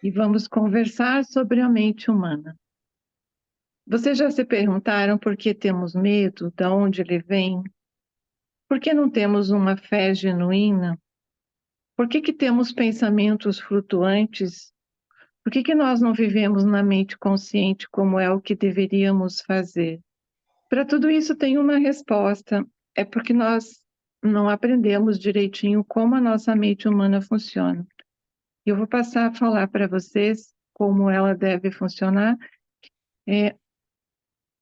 e vamos conversar sobre a mente humana. Vocês já se perguntaram por que temos medo, de onde ele vem? Por que não temos uma fé genuína? Por que temos pensamentos flutuantes? Por que nós não vivemos na mente consciente como é o que deveríamos fazer? Para tudo isso tem uma resposta, é porque nós não aprendemos direitinho como a nossa mente humana funciona. Eu vou passar a falar para vocês como ela deve funcionar.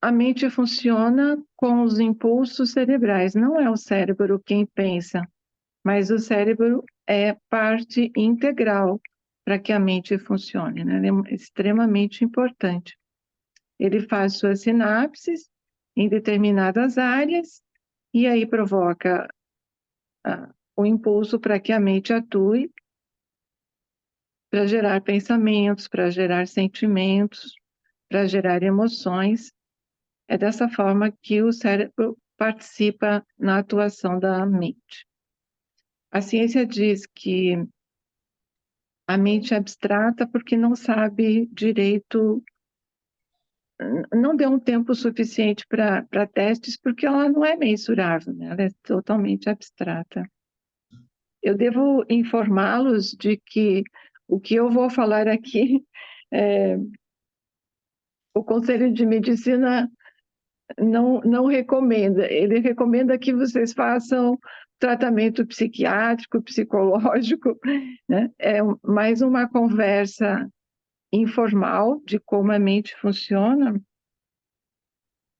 A mente funciona com os impulsos cerebrais, não é o cérebro quem pensa, mas o cérebro é parte integral para que a mente funcione, né? Ele é extremamente importante. Ele faz suas sinapses em determinadas áreas e aí provoca o impulso para que a mente atue, para gerar pensamentos, para gerar sentimentos, para gerar emoções. É dessa forma que o cérebro participa na atuação da mente. A ciência diz que a mente é abstrata porque não sabe direito, não deu um tempo suficiente para testes, porque ela não é mensurável, né? Ela é totalmente abstrata. Eu devo informá-los de que o que eu vou falar aqui, o Conselho de Medicina não recomenda. Ele recomenda que vocês façam tratamento psiquiátrico, psicológico, né? É mais uma conversa informal de como a mente funciona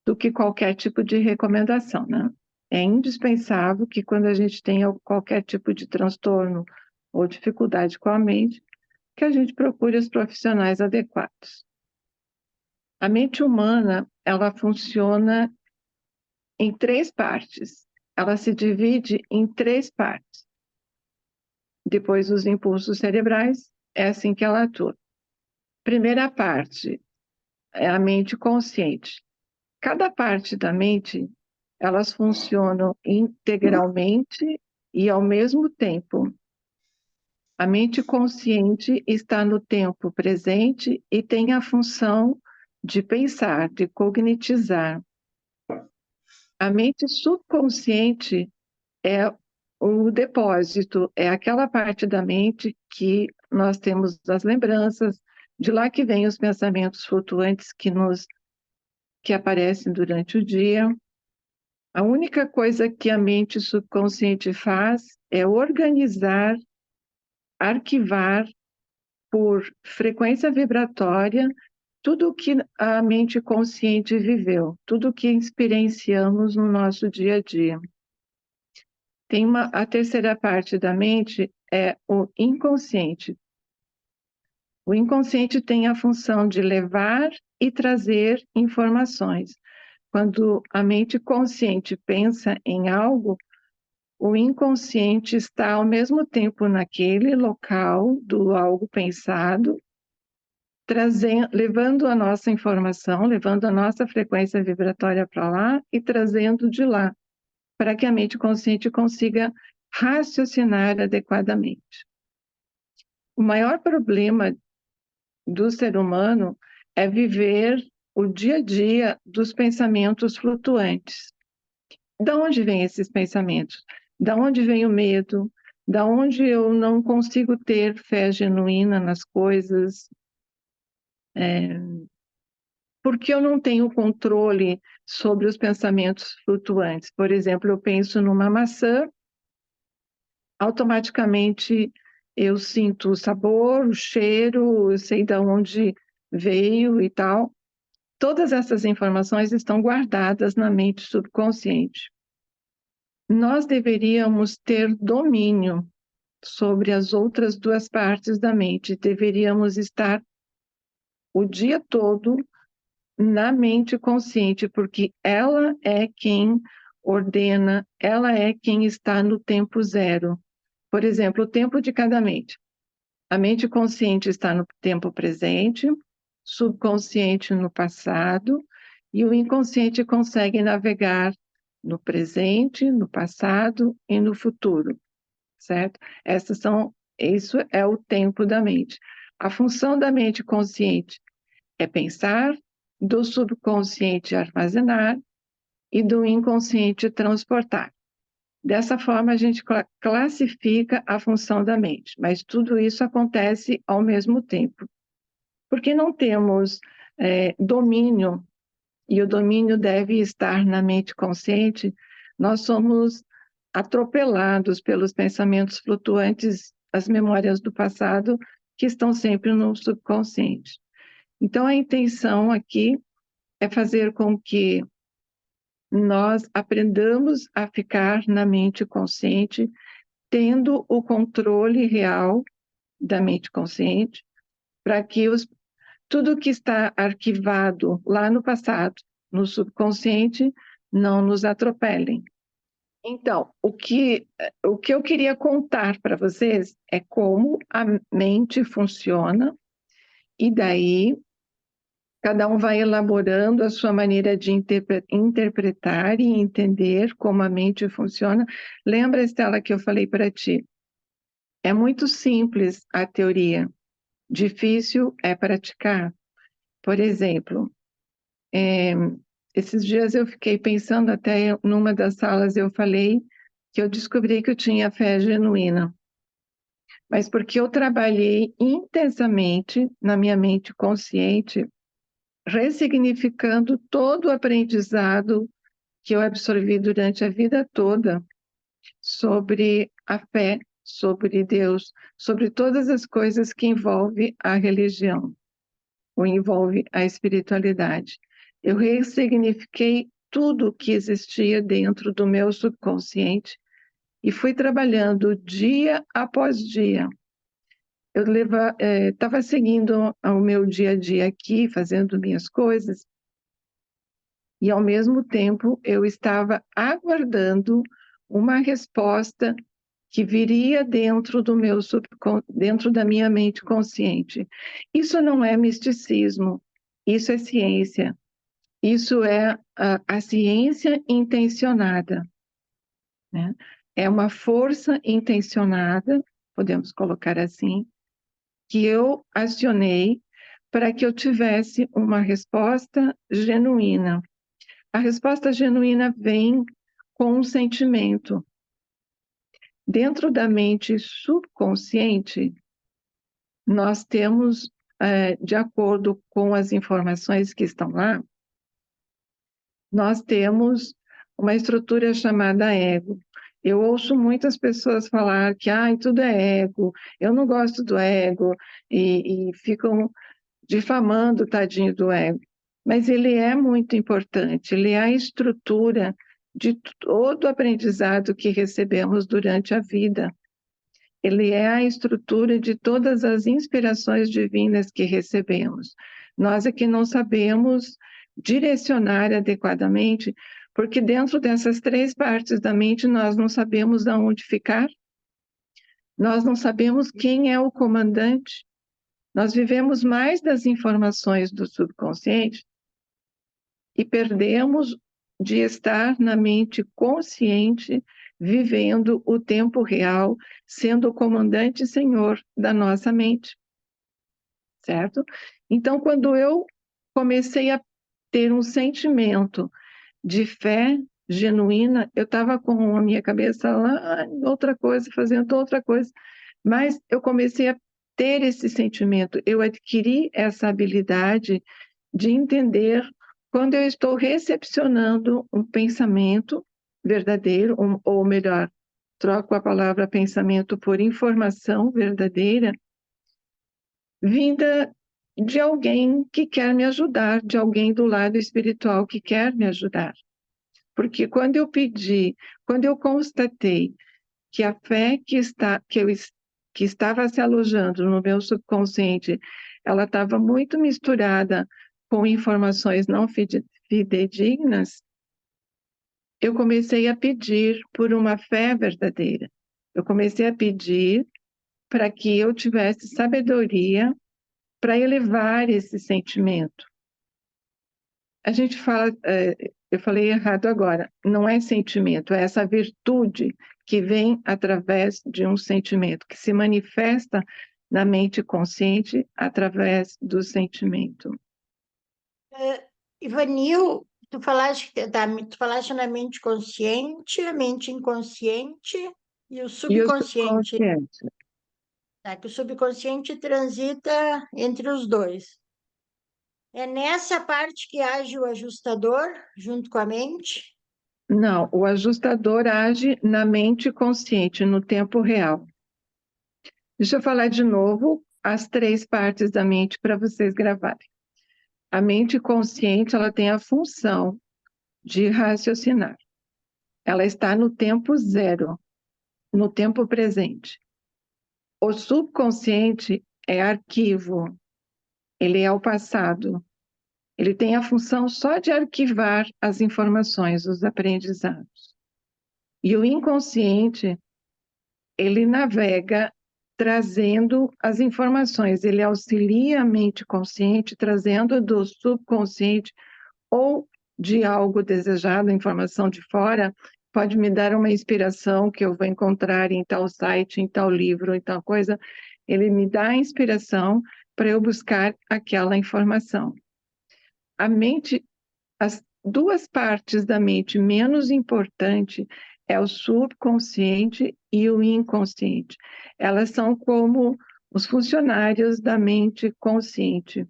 do que qualquer tipo de recomendação, né? É indispensável que quando a gente tenha qualquer tipo de transtorno ou dificuldade com a mente, que a gente procure os profissionais adequados. A mente humana, ela funciona em 3 partes. Ela se divide em 3 partes. Depois, os impulsos cerebrais, é assim que ela atua. Primeira parte é a mente consciente. Cada parte da mente, elas funcionam integralmente e ao mesmo tempo. A mente consciente está no tempo presente e tem a função de pensar, de cognitizar. A mente subconsciente é o depósito, é aquela parte da mente que nós temos as lembranças, de lá que vêm os pensamentos flutuantes que aparecem durante o dia. A única coisa que a mente subconsciente faz é organizar, arquivar por frequência vibratória tudo o que a mente consciente viveu, tudo o que experienciamos no nosso dia a dia. A terceira parte da mente é o inconsciente. O inconsciente tem a função de levar e trazer informações. Quando a mente consciente pensa em algo, o inconsciente está ao mesmo tempo naquele local do algo pensado, levando a nossa informação, levando a nossa frequência vibratória para lá e trazendo de lá, para que a mente consciente consiga raciocinar adequadamente. O maior problema do ser humano é viver o dia a dia dos pensamentos flutuantes. Da onde vêm esses pensamentos? Da onde vem o medo? Da onde eu não consigo ter fé genuína nas coisas? Porque eu não tenho controle sobre os pensamentos flutuantes. Por exemplo, eu penso numa maçã, automaticamente eu sinto o sabor, o cheiro, eu sei de onde veio e tal. Todas essas informações estão guardadas na mente subconsciente. Nós deveríamos ter domínio sobre as outras 2 partes da mente, deveríamos estar o dia todo na mente consciente, porque ela é quem ordena, ela é quem está no tempo zero. Por exemplo, o tempo de cada mente. A mente consciente está no tempo presente, subconsciente no passado, e o inconsciente consegue navegar no presente, no passado e no futuro, certo? Isso é o tempo da mente. A função da mente consciente é pensar, do subconsciente armazenar e do inconsciente transportar. Dessa forma, a gente classifica a função da mente, mas tudo isso acontece ao mesmo tempo. Porque não temos domínio, e o domínio deve estar na mente consciente, nós somos atropelados pelos pensamentos flutuantes, as memórias do passado, que estão sempre no subconsciente. Então, a intenção aqui é fazer com que nós aprendamos a ficar na mente consciente, tendo o controle real da mente consciente, para que tudo que está arquivado lá no passado, no subconsciente, não nos atropelem. Então, o que eu queria contar para vocês é como a mente funciona, e daí cada um vai elaborando a sua maneira de interpretar e entender como a mente funciona. Lembra, Estela, que eu falei para ti? É muito simples a teoria, difícil é praticar. Por exemplo, esses dias eu fiquei pensando, até numa das salas eu falei que eu descobri que eu tinha fé genuína, mas porque eu trabalhei intensamente na minha mente consciente, ressignificando todo o aprendizado que eu absorvi durante a vida toda sobre a fé, sobre Deus, sobre todas as coisas que envolvem a religião, ou envolve a espiritualidade. Eu ressignifiquei tudo que existia dentro do meu subconsciente e fui trabalhando dia após dia. Eu estava seguindo o meu dia a dia aqui, fazendo minhas coisas, e ao mesmo tempo eu estava aguardando uma resposta que viria dentro dentro da minha mente consciente. Isso não é misticismo, isso é ciência. Isso é a ciência intencionada, né? É uma força intencionada, podemos colocar assim, que eu acionei para que eu tivesse uma resposta genuína. A resposta genuína vem com um sentimento. Dentro da mente subconsciente, nós temos, de acordo com as informações que estão lá, nós temos uma estrutura chamada ego. Eu ouço muitas pessoas falar que tudo é ego, eu não gosto do ego, e ficam difamando o tadinho do ego. Mas ele é muito importante, ele é a estrutura de todo o aprendizado que recebemos durante a vida. Ele é a estrutura de todas as inspirações divinas que recebemos. Nós é que não sabemos direcionar adequadamente, porque dentro dessas três partes da mente nós não sabemos aonde ficar, nós não sabemos quem é o comandante, nós vivemos mais das informações do subconsciente e perdemos de estar na mente consciente, vivendo o tempo real, sendo o comandante e senhor da nossa mente, certo? Então, quando eu comecei a ter um sentimento de fé genuína, eu estava com a minha cabeça lá em outra coisa, fazendo outra coisa, mas eu comecei a ter esse sentimento, eu adquiri essa habilidade de entender quando eu estou recepcionando um pensamento verdadeiro, ou melhor, troco a palavra pensamento por informação verdadeira, vinda de alguém que quer me ajudar, de alguém do lado espiritual que quer me ajudar. Porque quando eu constatei que a fé que estava se alojando no meu subconsciente, ela estava muito misturada com informações não fidedignas, eu comecei a pedir por uma fé verdadeira. Eu comecei a pedir para que eu tivesse sabedoria para elevar esse sentimento. A gente fala, eu falei errado agora, não é sentimento, é essa virtude que vem através de um sentimento, que se manifesta na mente consciente através do sentimento. Ivanil, tu falaste na mente consciente, a mente inconsciente e o E o subconsciente. subconsciente? Tá? Que o subconsciente transita entre os dois. É nessa parte que age o ajustador, junto com a mente? Não, o ajustador age na mente consciente, no tempo real. Deixa eu falar de novo as 3 partes da mente para vocês gravarem. A mente consciente, ela tem a função de raciocinar. Ela está no tempo zero, no tempo presente. O subconsciente é arquivo, ele é o passado. Ele tem a função só de arquivar as informações, os aprendizados. E o inconsciente, ele navega trazendo as informações, ele auxilia a mente consciente, trazendo do subconsciente ou de algo desejado, informação de fora, pode me dar uma inspiração que eu vou encontrar em tal site, em tal livro, em tal coisa. Ele me dá a inspiração para eu buscar aquela informação. A mente, as 2 partes da mente menos importante é o subconsciente e o inconsciente. Elas são como os funcionários da mente consciente.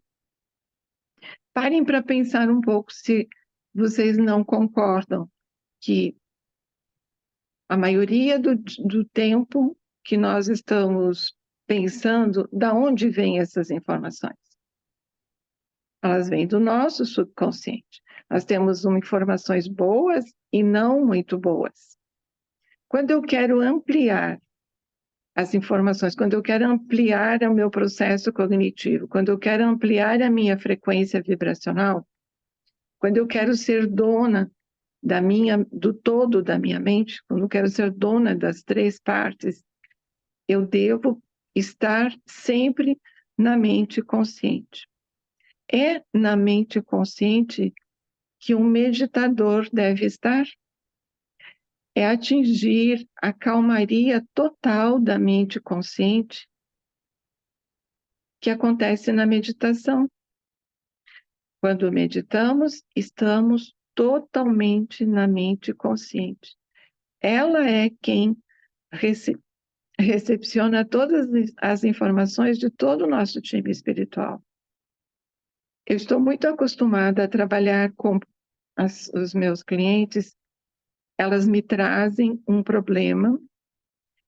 Parem para pensar um pouco se vocês não concordam que a maioria do tempo que nós estamos pensando, da onde vêm essas informações? Elas vêm do nosso subconsciente. Nós temos informações boas e não muito boas. Quando eu quero ampliar as informações, quando eu quero ampliar o meu processo cognitivo, quando eu quero ampliar a minha frequência vibracional, quando eu quero ser dona do todo da minha mente, quando eu quero ser dona das 3 partes, eu devo estar sempre na mente consciente. É na mente consciente que um meditador deve estar? É atingir a calmaria total da mente consciente que acontece na meditação. Quando meditamos, estamos totalmente na mente consciente. Ela é quem recepciona todas as informações de todo o nosso time espiritual. Eu estou muito acostumada a trabalhar com os meus clientes, elas me trazem um problema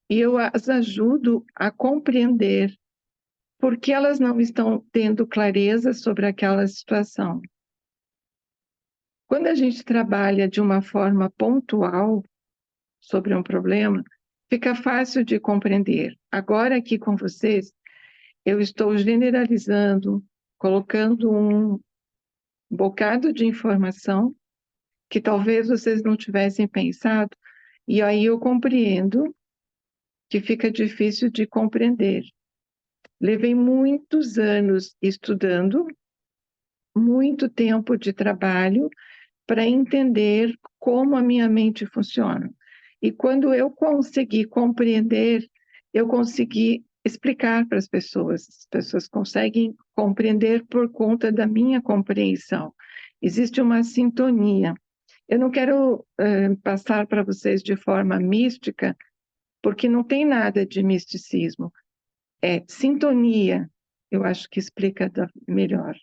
e eu as ajudo a compreender por que elas não estão tendo clareza sobre aquela situação. Quando a gente trabalha de uma forma pontual sobre um problema, fica fácil de compreender. Agora, aqui com vocês, eu estou generalizando, colocando um bocado de informação que talvez vocês não tivessem pensado, e aí eu compreendo que fica difícil de compreender. Levei muitos anos estudando, muito tempo de trabalho para entender como a minha mente funciona. E quando eu consegui compreender, eu consegui explicar para as pessoas conseguem compreender por conta da minha compreensão. Existe uma sintonia. Eu não quero passar para vocês de forma mística, porque não tem nada de misticismo. É sintonia, eu acho que explica melhor.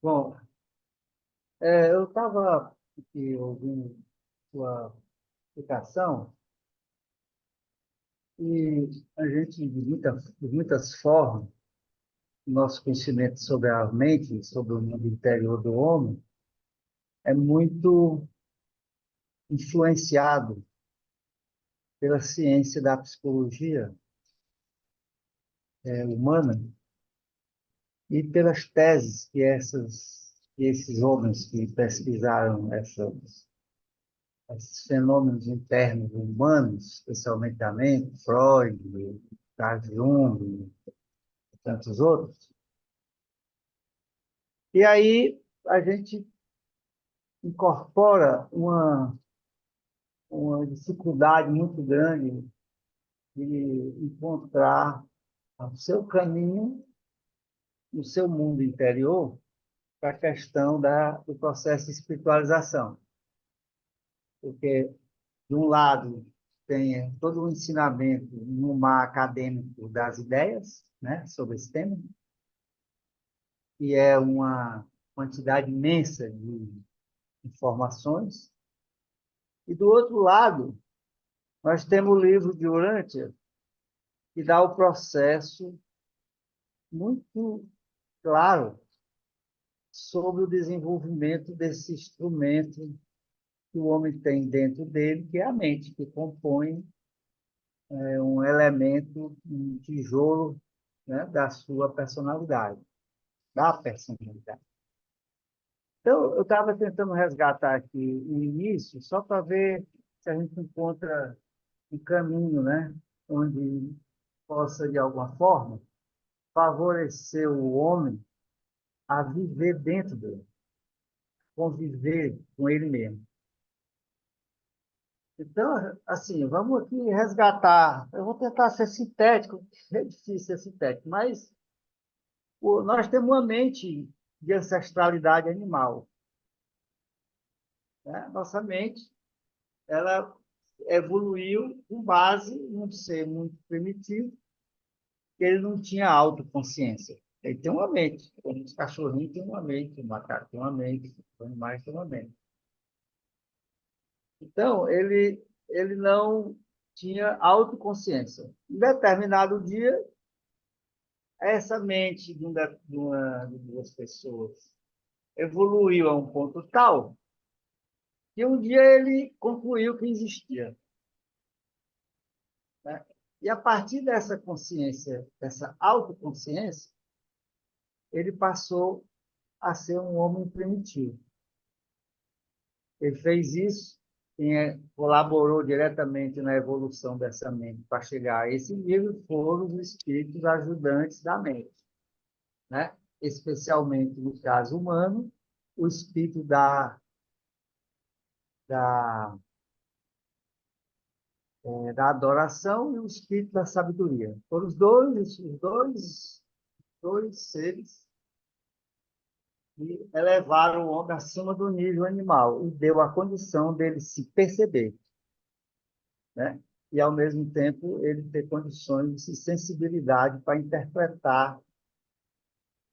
Bom, eu estava aqui ouvindo sua explicação e a gente, de muitas formas, nosso conhecimento sobre a mente, sobre o mundo interior do homem, é muito influenciado pela ciência da psicologia humana e pelas teses que esses homens que pesquisaram esses fenômenos internos humanos, especialmente a mente, Freud, Carl Jung e tantos outros. E aí a gente incorpora uma dificuldade muito grande de encontrar o seu caminho, no seu mundo interior, para a questão do processo de espiritualização. Porque, de um lado, tem todo o ensinamento no mar acadêmico das ideias, né, sobre esse tema, que é uma quantidade imensa de informações. E, do outro lado, nós temos o livro de Urântia, que dá o processo muito claro sobre o desenvolvimento desse instrumento que o homem tem dentro dele, que é a mente, que compõe um elemento, um tijolo, né, da sua personalidade, da personalidade. Então, eu estava tentando resgatar aqui o início, só para ver se a gente encontra um caminho, né, onde possa, de alguma forma, favorecer o homem a viver dentro dele, conviver com ele mesmo. Então, assim, vamos aqui resgatar. Eu vou tentar ser sintético, é difícil ser sintético, mas nós temos uma mente de ancestralidade animal, né? Nossa mente, ela evoluiu com base num ser muito primitivo, que ele não tinha autoconsciência. Ele tem uma mente. Os cachorrinhos têm uma mente, o macaco tem uma mente, os animais têm uma mente. Então, ele não tinha autoconsciência. Em determinado dia, essa mente de duas pessoas evoluiu a um ponto tal que um dia ele concluiu que existia, né? E a partir dessa consciência, dessa autoconsciência, ele passou a ser um homem primitivo. Ele fez isso, colaborou diretamente na evolução dessa mente para chegar a esse nível foram os espíritos ajudantes da mente, né? Especialmente no caso humano, o espírito da, da adoração e o espírito da sabedoria. Foram dois seres que elevaram o homem acima do nível animal e deu a condição dele se perceber, né? E, ao mesmo tempo, ele ter condições de sensibilidade para interpretar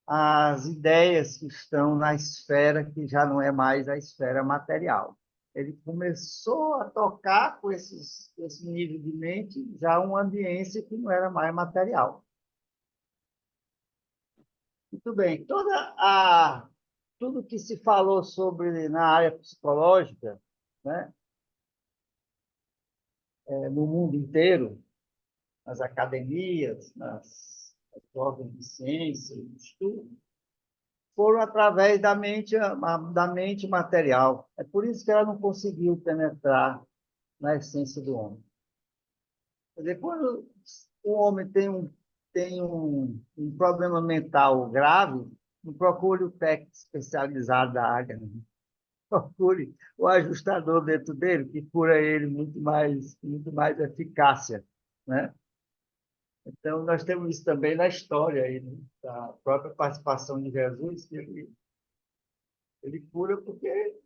as ideias que estão na esfera que já não é mais a esfera material. Ele começou a tocar com esse nível de mente já uma ambiência que não era mais material. Muito bem. Tudo que se falou sobre na área psicológica, né, no mundo inteiro, nas academias, nas órgãos de ciência, de estudo, foram através da mente material. É por isso que ela não conseguiu penetrar na essência do homem. Quer dizer, quando o homem tem um problema mental grave, não procure o técnico especializado da área, né? Procure o ajustador dentro dele, que cura ele muito mais eficácia, né? Então, nós temos isso também na história, aí, né? Da própria participação de Jesus, que ele cura porque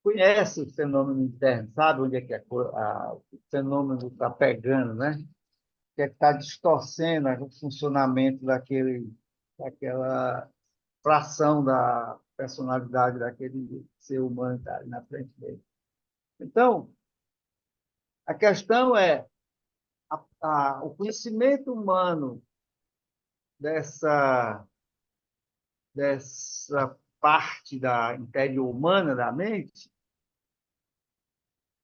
conhece o fenômeno interno, sabe onde é que o fenômeno está pegando, né? O que é que está distorcendo o funcionamento daquela fração da personalidade daquele ser humano que está ali na frente dele. Então, a questão é o conhecimento humano dessa parte da interior humana da mente,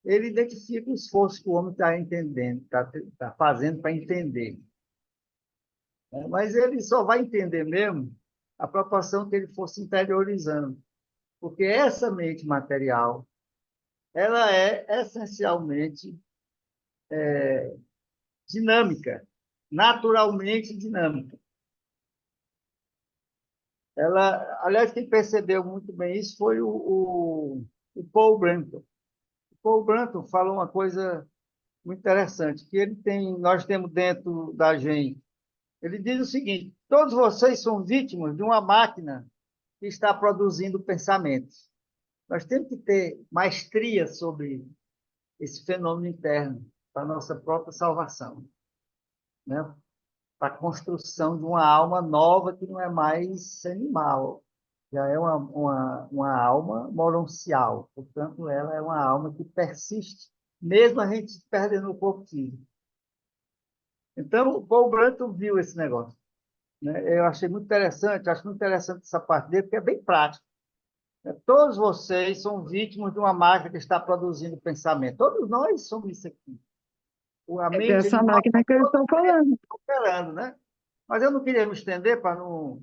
ele identifica o esforço que o homem está entendendo, está fazendo para entender, né? Mas ele só vai entender mesmo a proporção que ele for se interiorizando, porque essa mente material, ela é essencialmente dinâmica, naturalmente dinâmica. Aliás, quem percebeu muito bem isso foi o Paul Branton. O Paul Branton falou uma coisa muito interessante, que nós temos dentro da gente Ele diz o seguinte: todos vocês são vítimas de uma máquina que está produzindo pensamentos. Nós temos que ter maestria sobre esse fenômeno interno para a nossa própria salvação, né? Para a construção de uma alma nova que não é mais animal, já é uma alma moroncial. Portanto, ela é uma alma que persiste, mesmo a gente perdendo o corpo físico. Então, o Paul Branton viu esse negócio, né? Eu achei muito interessante, acho muito interessante essa parte dele, porque é bem prático. Todos vocês são vítimas de uma máquina que está produzindo pensamento. Todos nós somos isso aqui. A É mente dessa animal máquina que eu estou falando. está operando, né? Mas eu não queria me estender para não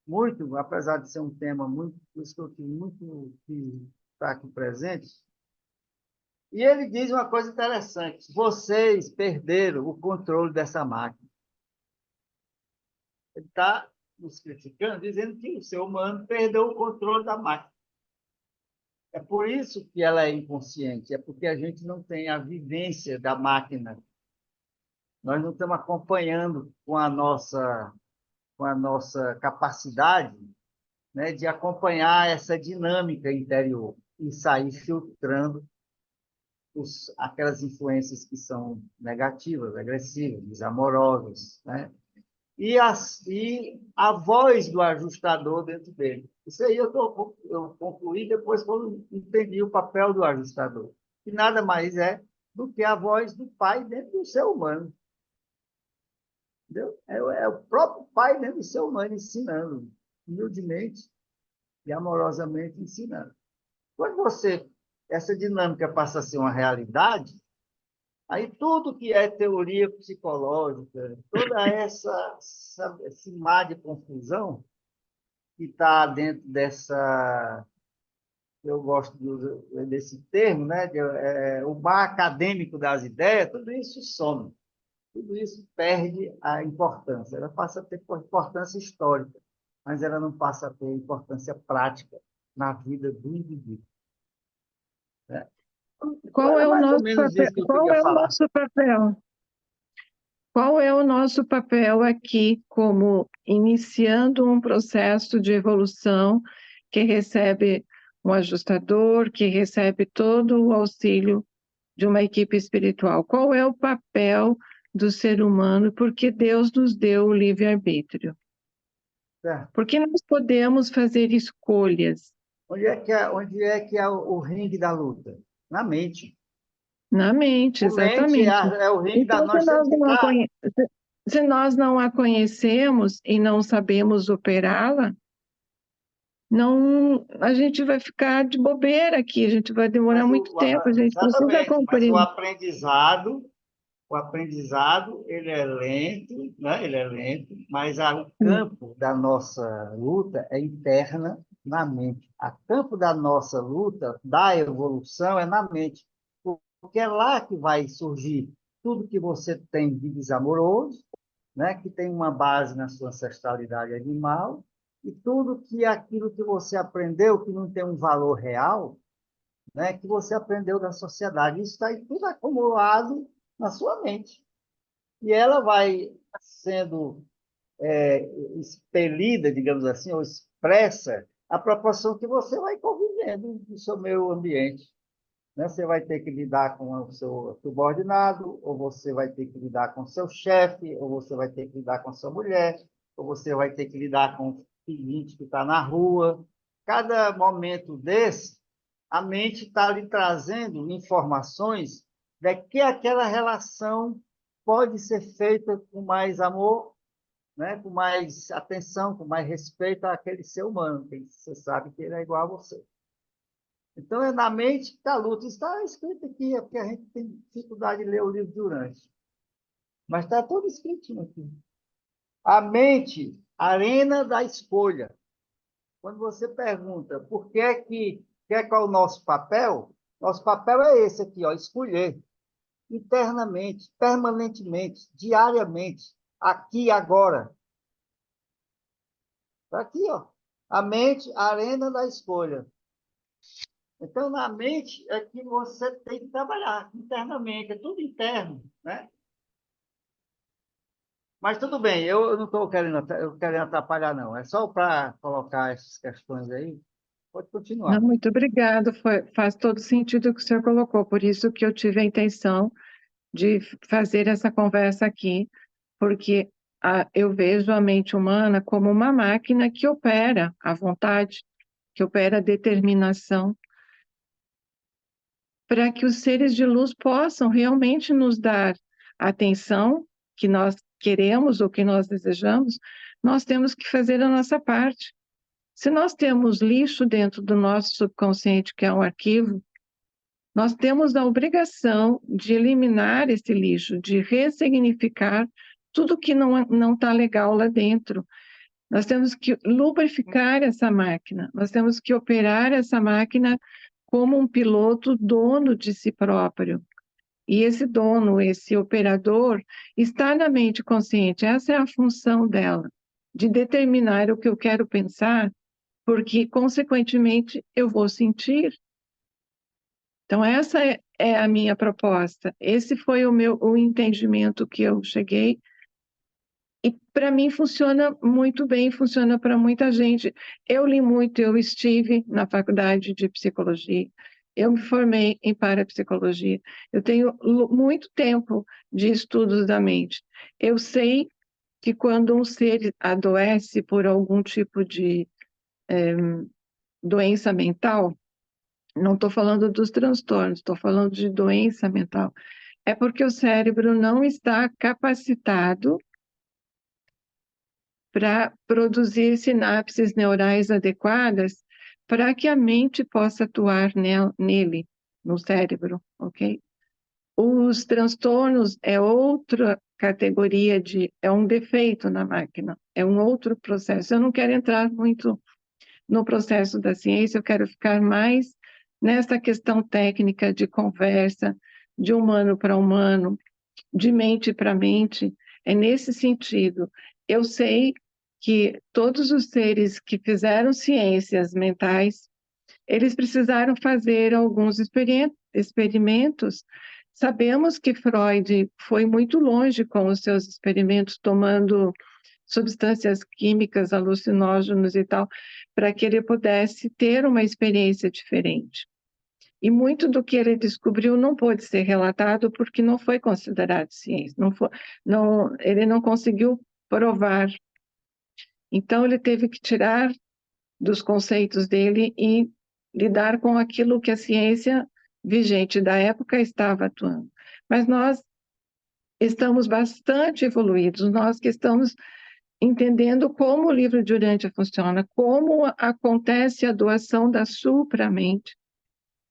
muito, apesar de ser um tema muito, por isso que eu quis muito que está aqui presente. E ele diz uma coisa interessante: vocês perderam o controle dessa máquina. Ele está nos criticando, dizendo que o ser humano perdeu o controle da máquina. É por isso que ela é inconsciente, é porque a gente não tem a vivência da máquina. Nós não estamos acompanhando com a nossa capacidade, né, de acompanhar essa dinâmica interior e sair filtrando aquelas influências que são negativas, agressivas, desamorosas, né? E a voz do ajustador dentro dele. Isso aí eu concluí depois quando entendi o papel do ajustador, que nada mais é do que a voz do pai dentro do ser humano. Entendeu? É o próprio pai dentro do ser humano ensinando, humildemente e amorosamente ensinando. Quando essa dinâmica passa a ser uma realidade, aí tudo que é teoria psicológica, toda esse mar de confusão que está dentro dessa, eu gosto desse termo, né, o mar acadêmico das ideias, tudo isso some, tudo isso perde a importância. Ela passa a ter importância histórica, mas ela não passa a ter importância prática na vida do indivíduo, né? Então, Qual era é o mais ou nosso menos papel? isso que eu Qual queria é o falar. nosso papel? Qual é o nosso papel aqui como iniciando um processo de evolução que recebe um ajustador, que recebe todo o auxílio de uma equipe espiritual? Qual é o papel do ser humano? Porque Deus nos deu o livre-arbítrio. Certo? Porque nós podemos fazer escolhas Onde é que é o ringue da luta? Na mente. na mente, O mente exatamente. é o ringue da... Então, Nós temos que ficar... se nós não a conhecemos e não sabemos operá-la, não, a gente vai ficar de bobeira aqui, a gente vai demorar Mas muito tempo, a gente precisa exatamente, mas compreender. o aprendizado, ele é lento, né? Ele é lento, mas o Hum. campo da nossa luta é interna na mente. O campo da nossa luta, da evolução, é na mente. Porque é lá que vai surgir tudo que você tem de desamoroso, né? Que tem uma base na sua ancestralidade animal, e tudo que aquilo que você aprendeu, que não tem um valor real, né, que você aprendeu da sociedade. Isso está tudo acumulado na sua mente. E ela vai sendo expelida, digamos assim, ou expressa, à proporção que você vai convivendo no seu meio ambiente. Né? Você vai ter que lidar com o seu subordinado, ou você vai ter que lidar com o seu chefe, ou você vai ter que lidar com a sua mulher, ou você vai ter que lidar com o seguinte que está na rua. Cada momento desse, a mente está lhe trazendo informações de que aquela relação pode ser feita com mais amor, né? Com mais atenção, com mais respeito àquele ser humano, que você sabe que ele é igual a você. Então, é na mente que está a luta. Isso está escrito aqui, é porque a gente tem dificuldade de ler o livro durante. Mas está tudo escrito aqui. A mente, arena da escolha. Quando você pergunta por que é o nosso papel é esse aqui, ó, escolher internamente, permanentemente, diariamente, aqui e agora. Está aqui, ó. A mente, arena da escolha. Então, na mente é que você tem que trabalhar internamente, é tudo interno, né? Mas tudo bem, eu não estou querendo atrapalhar, não. É só para colocar essas questões aí. Pode Não, continuar. muito obrigado. Faz todo sentido o que o senhor colocou, por isso que eu tive a intenção de fazer essa conversa aqui, porque eu vejo a mente humana como uma máquina que opera a vontade, que opera a determinação, para que os seres de luz possam realmente nos dar a atenção que nós queremos ou que nós desejamos, nós temos que fazer a nossa parte. Se nós temos lixo dentro do nosso subconsciente, que é um arquivo, nós temos a obrigação de eliminar esse lixo, de ressignificar tudo que não está legal lá dentro. Nós temos que lubrificar essa máquina, nós temos que operar essa máquina como um piloto dono de si próprio. E esse dono, esse operador, está na mente consciente. Essa é a função dela, de determinar o que eu quero pensar, porque, consequentemente, eu vou sentir. Então, essa é a minha proposta. Esse foi o entendimento que eu cheguei. E, para mim, funciona muito bem, funciona para muita gente. Eu li muito, eu estive na faculdade de psicologia, eu me formei em parapsicologia, eu tenho muito tempo de estudos da mente. Eu sei que quando um ser adoece por algum tipo de doença mental, não estou falando dos transtornos, estou falando de doença mental, é porque o cérebro não está capacitado para produzir sinapses neurais adequadas para que a mente possa atuar nele, no cérebro, ok? Os transtornos é outra categoria é um defeito na máquina, é um outro processo. Eu não quero entrar muito no processo da ciência, eu quero ficar mais nessa questão técnica de conversa, de humano para humano, de mente para mente, é nesse sentido. Eu sei que todos os seres que fizeram ciências mentais, eles precisaram fazer alguns experimentos. Sabemos que Freud foi muito longe com os seus experimentos, tomando substâncias químicas, alucinógenos e tal, para que ele pudesse ter uma experiência diferente. E muito do que ele descobriu não pôde ser relatado porque não foi considerado ciência, ele não conseguiu provar. Então, ele teve que tirar dos conceitos dele e lidar com aquilo que a ciência vigente da época estava atuando. Mas nós estamos bastante evoluídos, nós que estamos entendendo como o livro de Urântia funciona, como acontece a doação da supramente,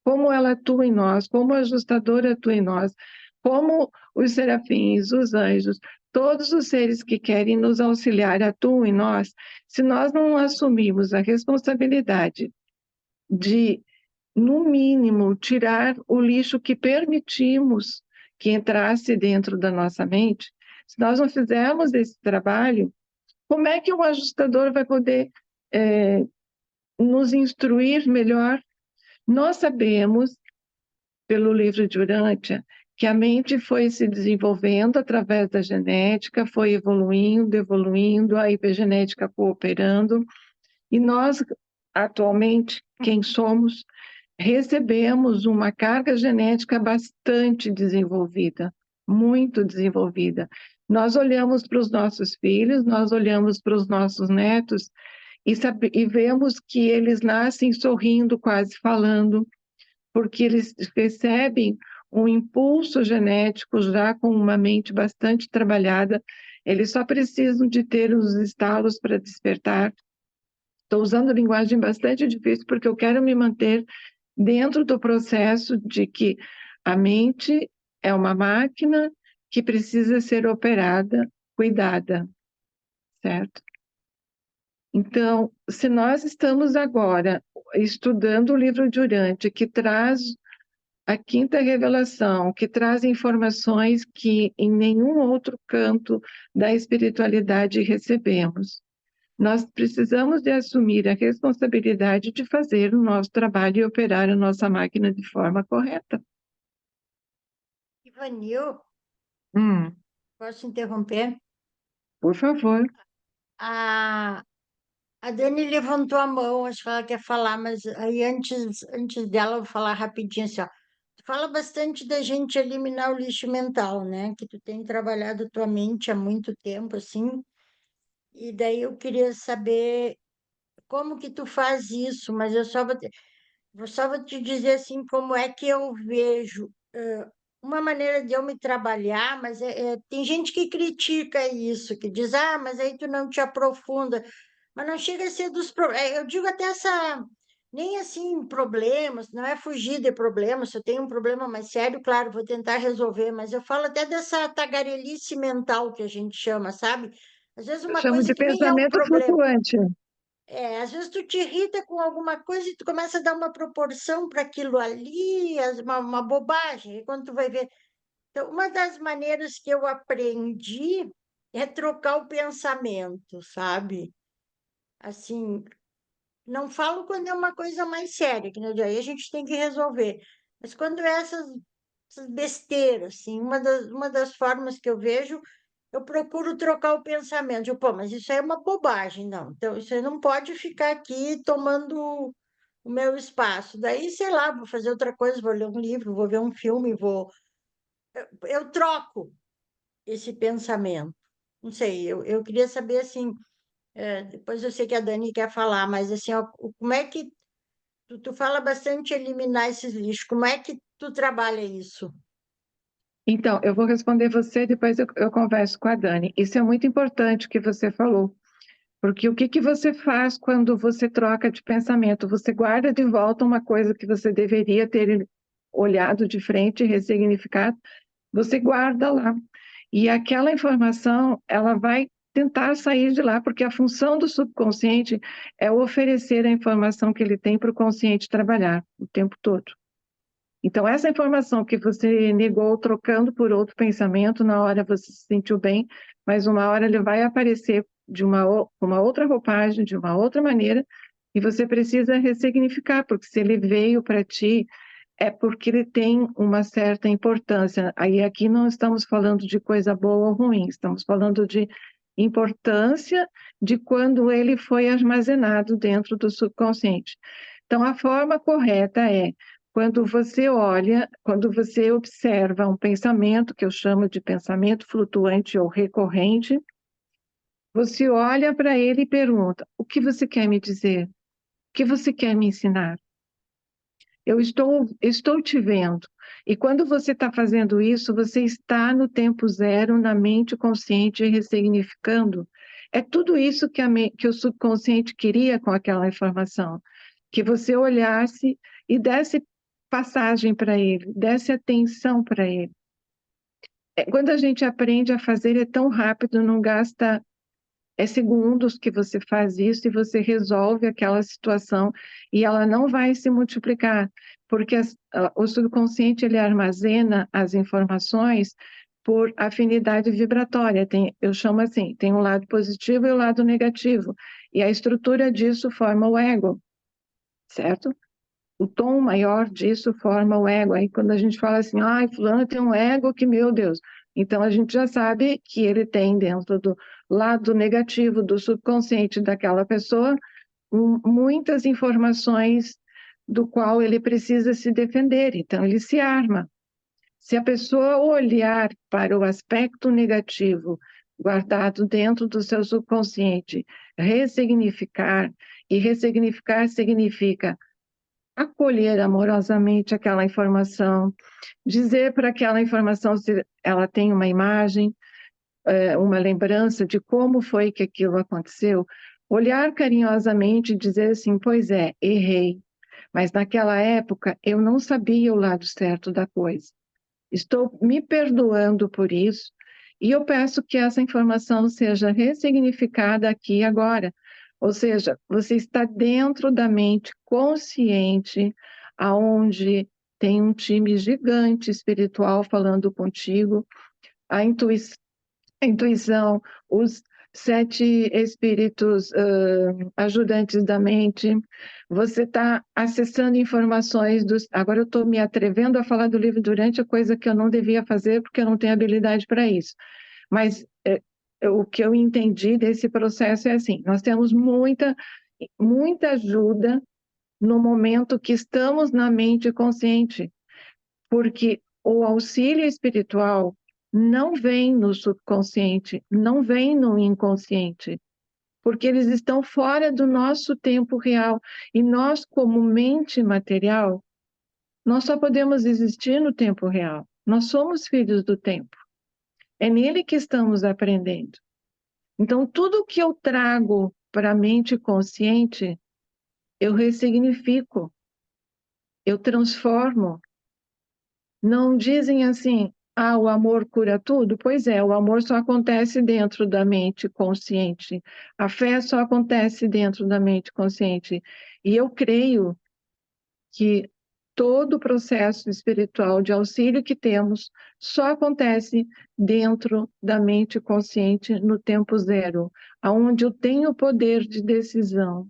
como ela atua em nós, como a ajustadora atua em nós, como os serafins, os anjos, todos os seres que querem nos auxiliar atuam em nós, se nós não assumirmos a responsabilidade de, no mínimo, tirar o lixo que permitimos que entrasse dentro da nossa mente, se nós não fizermos esse trabalho, como é que o ajustador vai poder nos instruir melhor? Nós sabemos, pelo livro de Urântia, que a mente foi se desenvolvendo através da genética, foi evoluindo, evoluindo, a epigenética cooperando, e nós, atualmente, quem somos, recebemos uma carga genética bastante desenvolvida, muito desenvolvida. Nós olhamos para os nossos filhos, nós olhamos para os nossos netos e vemos que eles nascem sorrindo, quase falando, porque eles recebem um impulso genético já com uma mente bastante trabalhada, eles só precisam de ter os estalos para despertar. Estou usando linguagem bastante difícil porque eu quero me manter dentro do processo de que a mente é uma máquina que precisa ser operada, cuidada, certo? Então, se nós estamos agora estudando o livro de Urântia, que traz a quinta revelação, que traz informações que em nenhum outro canto da espiritualidade recebemos, nós precisamos de assumir a responsabilidade de fazer o nosso trabalho e operar a nossa máquina de forma correta. Ivanil, Hum, posso interromper? Por favor. A, a Dani levantou a mão, acho que ela quer falar, mas aí antes dela eu vou falar rapidinho assim, ó. Tu fala bastante da gente eliminar o lixo mental, né? Que tu tem trabalhado a tua mente há muito tempo, assim. E daí eu queria saber como que tu faz isso, mas eu só vou te dizer assim como é que eu vejo uma maneira de eu me trabalhar, mas tem gente que critica isso, que diz, ah, mas aí tu não te aprofunda, mas não chega a ser dos problemas. Eu digo até essa, nem assim problemas, não é fugir de problemas, se eu tenho um problema mais sério, claro, vou tentar resolver, mas eu falo até dessa tagarelice mental que a gente chama, sabe? Às vezes Eu uma chamo coisa de que nem é um pensamento problema. flutuante. Às vezes tu te irrita com alguma coisa e tu começa a dar uma proporção para aquilo ali, uma bobagem. E quando tu vai ver. Então, uma das maneiras que eu aprendi é trocar o pensamento, sabe? Assim, não falo quando é uma coisa mais séria, que aí a gente tem que resolver. Mas quando é essas besteiras, assim, uma das formas que eu vejo, eu procuro trocar o pensamento. Pô, mas isso aí é uma bobagem, não. Então, isso aí não pode ficar aqui tomando o meu espaço. Daí, sei lá, vou fazer outra coisa, vou ler um livro, vou ver um filme, vou. Eu troco esse pensamento. Não sei, eu queria saber assim. Depois eu sei que a Dani quer falar, mas assim, ó, como é que tu fala bastante eliminar esses lixos, como é que tu trabalha isso? Então, eu vou responder você, depois eu converso com a Dani. Isso é muito importante que você falou, porque o que que você faz quando você troca de pensamento? Você guarda de volta uma coisa que você deveria ter olhado de frente e ressignificado, você guarda lá. E aquela informação, ela vai tentar sair de lá, porque a função do subconsciente é oferecer a informação que ele tem para o consciente trabalhar o tempo todo. Então, essa informação que você negou trocando por outro pensamento, na hora você se sentiu bem, mas uma hora ele vai aparecer de uma outra roupagem, de uma outra maneira, e você precisa ressignificar, porque se ele veio para ti, é porque ele tem uma certa importância. Aí aqui não estamos falando de coisa boa ou ruim, estamos falando de importância de quando ele foi armazenado dentro do subconsciente. Então, a forma correta é quando você olha, quando você observa um pensamento, que eu chamo de pensamento flutuante ou recorrente, você olha para ele e pergunta: o que você quer me dizer? O que você quer me ensinar? Eu estou te vendo. E quando você está fazendo isso, você está no tempo zero, na mente consciente, ressignificando. É tudo isso que o subconsciente queria com aquela informação. Que você olhasse e desse passagem para ele, desse atenção para ele. Quando a gente aprende a fazer, é tão rápido, não gasta segundos que você faz isso e você resolve aquela situação e ela não vai se multiplicar, porque o subconsciente ele armazena as informações por afinidade vibratória. Eu chamo assim, tem um lado positivo e o lado negativo, e a estrutura disso forma o ego, certo? O tom maior disso forma o ego. Aí quando a gente fala assim, ai, fulano tem um ego que, meu Deus, então a gente já sabe que ele tem dentro do lado negativo do subconsciente daquela pessoa muitas informações do qual ele precisa se defender, então ele se arma. Se a pessoa olhar para o aspecto negativo guardado dentro do seu subconsciente, ressignificar, e ressignificar significa acolher amorosamente aquela informação, dizer para aquela informação se ela tem uma imagem, uma lembrança de como foi que aquilo aconteceu, olhar carinhosamente e dizer assim, pois é, errei, mas naquela época eu não sabia o lado certo da coisa. Estou me perdoando por isso e eu peço que essa informação seja ressignificada aqui e agora. Ou seja, você está dentro da mente consciente, aonde tem um time gigante espiritual falando contigo, a intuição, os 7 espíritos ajudantes da mente. Você está acessando informações dos. Agora eu estou me atrevendo a falar do livro durante a coisa que eu não devia fazer porque eu não tenho habilidade para isso. Mas o que eu entendi desse processo é assim, nós temos muita ajuda no momento que estamos na mente consciente, porque o auxílio espiritual não vem no subconsciente, não vem no inconsciente, porque eles estão fora do nosso tempo real. E nós, como mente material, nós só podemos existir no tempo real. Nós somos filhos do tempo. É nele que estamos aprendendo. Então, tudo que eu trago para a mente consciente, eu ressignifico, eu transformo. Não dizem assim, ah, o amor cura tudo? Pois é, o amor só acontece dentro da mente consciente. A fé só acontece dentro da mente consciente. E eu creio que todo o processo espiritual de auxílio que temos só acontece dentro da mente consciente no tempo zero, aonde eu tenho poder de decisão.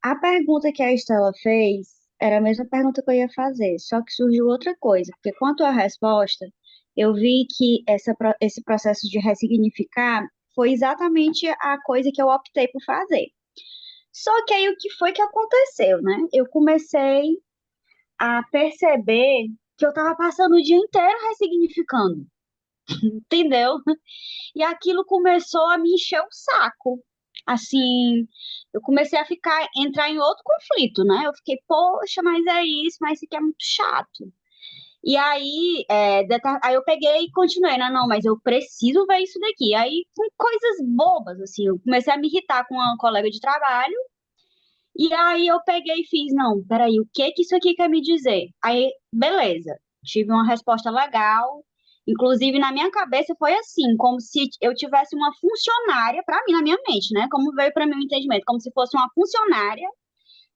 A pergunta que a Estela fez era a mesma pergunta que eu ia fazer, só que surgiu outra coisa, porque quanto à resposta, eu vi que esse processo de ressignificar foi exatamente a coisa que eu optei por fazer. Só que aí o que foi que aconteceu, né? Eu comecei a perceber que eu estava passando o dia inteiro ressignificando, entendeu? E aquilo começou a me encher o saco. Assim, eu comecei a entrar em outro conflito, né? Eu fiquei, poxa, mas é isso, mas isso aqui é muito chato. E aí, aí eu peguei e continuei, né? Não, mas eu preciso ver isso daqui. Aí, com coisas bobas, assim, eu comecei a me irritar com uma colega de trabalho. E aí eu peguei e fiz, não, peraí, o que que isso aqui quer me dizer? Aí, beleza, tive uma resposta legal. Inclusive, na minha cabeça foi assim, como se eu tivesse uma funcionária, para mim, na minha mente, né? Como veio para mim o entendimento, como se fosse uma funcionária.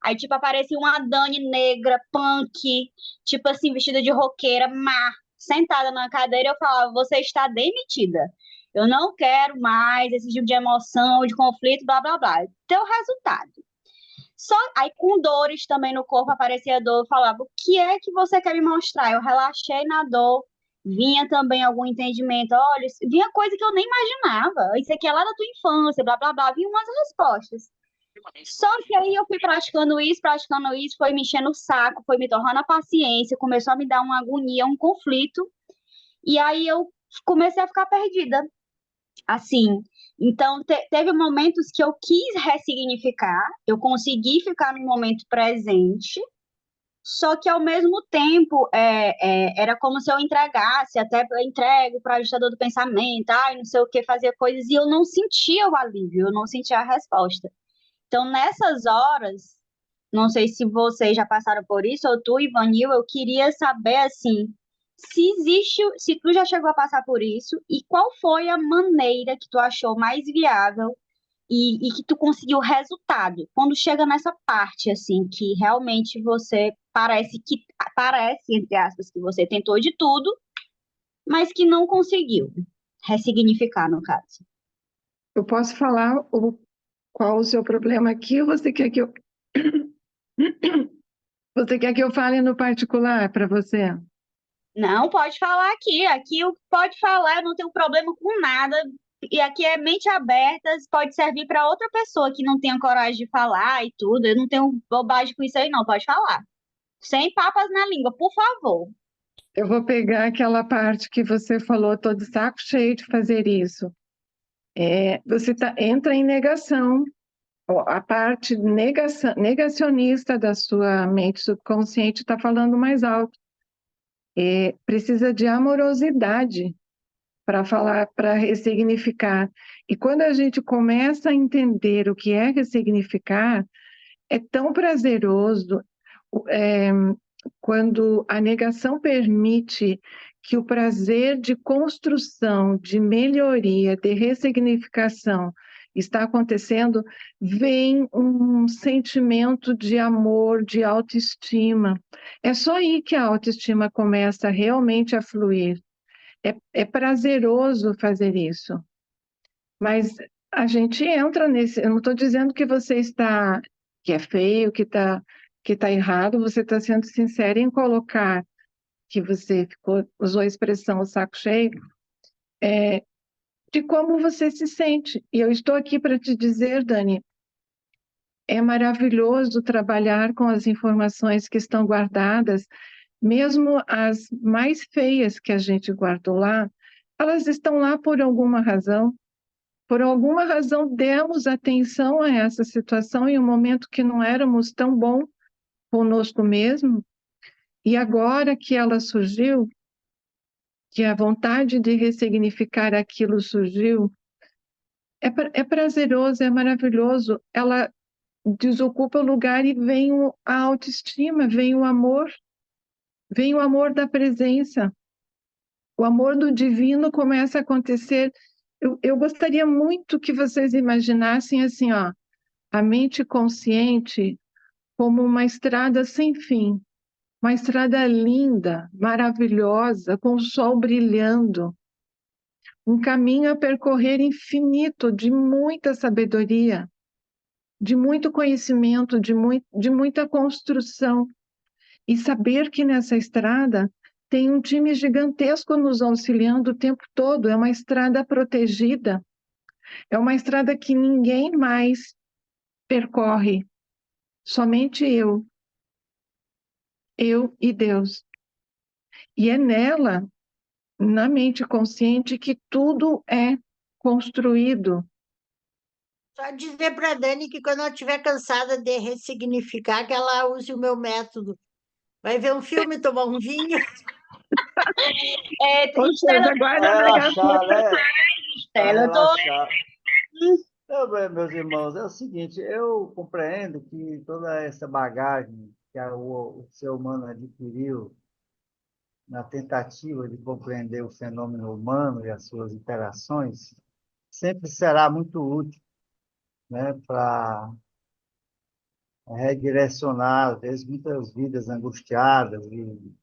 Aí, tipo, aparecia uma Dani negra, punk, tipo assim, vestida de roqueira, má, sentada na cadeira, eu falava, você está demitida. Eu não quero mais esse tipo de emoção, de conflito, blá, blá, blá. Teu resultado. Só aí com dores também no corpo, aparecia dor, eu falava, o que é que você quer me mostrar? Eu relaxei na dor, vinha também algum entendimento, olha, vinha coisa que eu nem imaginava, isso aqui é lá da tua infância, blá, blá, blá, vinha umas respostas. Só que aí eu fui praticando isso, foi me enchendo o saco, foi me tornando a paciência, começou a me dar uma agonia, um conflito, e aí eu comecei a ficar perdida. Assim, então teve momentos que eu quis ressignificar, eu consegui ficar no momento presente, só que ao mesmo tempo era como se eu entregasse, até eu entrego para o ajustador do pensamento, ai, não sei o que, fazia coisas, e eu não sentia o alívio, eu não sentia a resposta. Então, nessas horas, não sei se vocês já passaram por isso, ou tu, Ivanil, eu queria saber, assim, se tu já chegou a passar por isso, e qual foi a maneira que tu achou mais viável e que tu conseguiu resultado. Quando chega nessa parte, assim, que realmente você parece, entre aspas, que você tentou de tudo, mas que não conseguiu ressignificar, no caso. Eu posso falar qual o seu problema aqui ou você quer que eu... Você quer que eu fale no particular para você? Não, pode falar aqui. Aqui o pode falar, eu não tenho problema com nada. E aqui é mente aberta, pode servir para outra pessoa que não tenha coragem de falar e tudo. Eu não tenho bobagem com isso aí, não. Pode falar. Sem papas na língua, por favor. Eu vou pegar aquela parte que você falou, estou de saco cheio de fazer isso. Você entra em negação, a parte negacionista da sua mente subconsciente está falando mais alto. Precisa de amorosidade para falar, para ressignificar. E quando a gente começa a entender o que é ressignificar, é tão prazeroso, é, quando a negação permite que o prazer de construção, de melhoria, de ressignificação está acontecendo, vem um sentimento de amor, de autoestima. É só aí que a autoestima começa realmente a fluir. É prazeroso fazer isso, mas a gente entra nesse. Eu não estou dizendo que você está, que é feio, que tá errado. Você está sendo sincero em colocar que você usou a expressão o saco cheio. de como você se sente. E eu estou aqui para te dizer, Dani, é maravilhoso trabalhar com as informações que estão guardadas, mesmo as mais feias que a gente guardou lá, elas estão lá por alguma razão. Por alguma razão demos atenção a essa situação em um momento que não éramos tão bom conosco mesmo, e agora que ela surgiu, que a vontade de ressignificar aquilo surgiu, é prazeroso, é maravilhoso. Ela desocupa o lugar e vem a autoestima, vem o amor da presença. O amor do divino começa a acontecer. Eu gostaria muito que vocês imaginassem assim, ó, a mente consciente como uma estrada sem fim, uma estrada linda, maravilhosa, com o sol brilhando, um caminho a percorrer infinito de muita sabedoria, de muito conhecimento, de muita construção. E saber que nessa estrada tem um time gigantesco nos auxiliando o tempo todo, é uma estrada protegida, é uma estrada que ninguém mais percorre, somente eu e Deus. E é nela, na mente consciente, que tudo é construído. Só dizer para a Dani que quando ela estiver cansada de ressignificar, que ela use o meu método. Vai ver um filme, tomar um vinho. Ou seja, guarda a bagacinha Relaxar, para né? Para Estela, eu tô. relaxar. Bem, meus irmãos, é o seguinte, eu compreendo que toda essa bagagem que o ser humano adquiriu na tentativa de compreender o fenômeno humano e as suas interações, sempre será muito útil, né, para redirecionar, às vezes, muitas vidas angustiadas e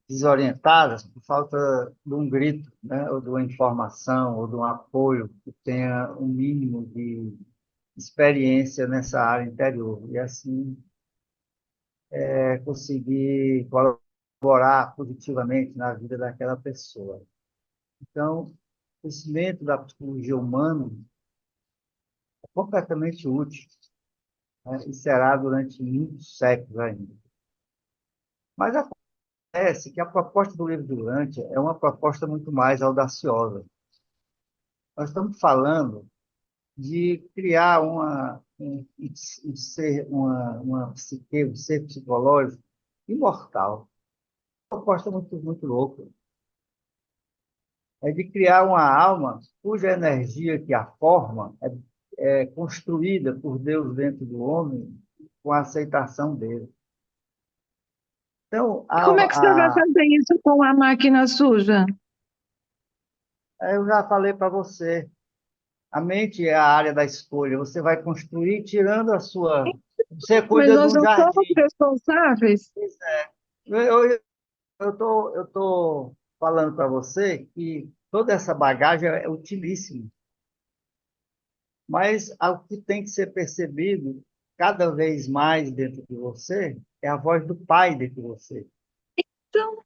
desorientadas por falta de um grito, né, ou de uma informação, ou de um apoio que tenha um mínimo de experiência nessa área interior. E assim conseguir colaborar positivamente na vida daquela pessoa. Então, o conhecimento da psicologia humana é completamente útil, né, e será durante muitos séculos ainda. Mas acontece que a proposta do livro do Durante é uma proposta muito mais audaciosa. Nós estamos falando de criar um ser, uma psique, um ser psicológico imortal. Uma proposta muito, muito louca. É de criar uma alma cuja energia que a forma é construída por Deus dentro do homem com a aceitação dele. Então, E como é que você vai fazer isso com a máquina suja? eu já falei para você, a mente é a área da escolha. Você vai construir tirando a sua. Você Mas cuida de nós um não somos jardim. responsáveis. Eu tô falando para você que toda essa bagagem é utilíssima, mas o que tem que ser percebido cada vez mais dentro de você é a voz do Pai dentro de você. Então,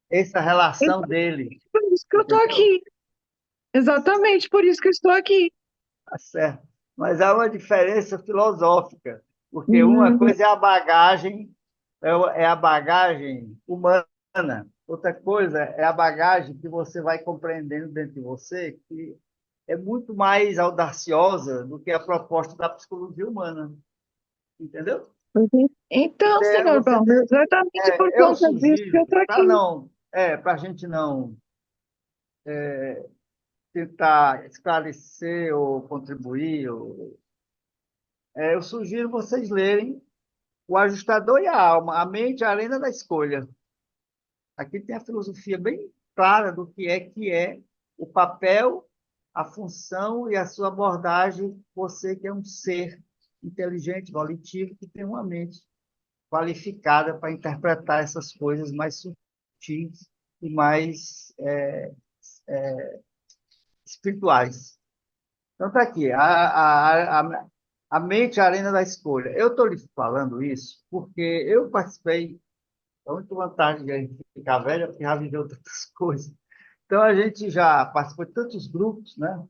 Essa é relação dele, por isso que eu estou entendeu? aqui. Exatamente por isso que eu estou aqui. Tá certo. Mas há uma diferença filosófica, porque uma Hum, coisa é a bagagem, é a bagagem humana. Outra coisa é a bagagem que você vai compreendendo dentro de você, que é muito mais audaciosa do que a proposta da psicologia humana. Entendeu? então, senhor Você Bom, tem, exatamente por eu conta disso que eu sugiro, estou aqui. para a gente não tentar esclarecer ou contribuir, eu sugiro vocês lerem O Ajustador e a Alma, a mente, a arena da escolha. Aqui tem a filosofia bem clara do que é o papel, a função e a sua abordagem, você que é um ser inteligente, volitivo, que tem uma mente qualificada para interpretar essas coisas mais sutis e mais espirituais. Então, está aqui, a mente, a arena da escolha. Eu estou lhe falando isso porque eu participei, é muito vantagem de a gente ficar velha, porque já viveu tantas coisas. Então, a gente já participou de tantos grupos, né?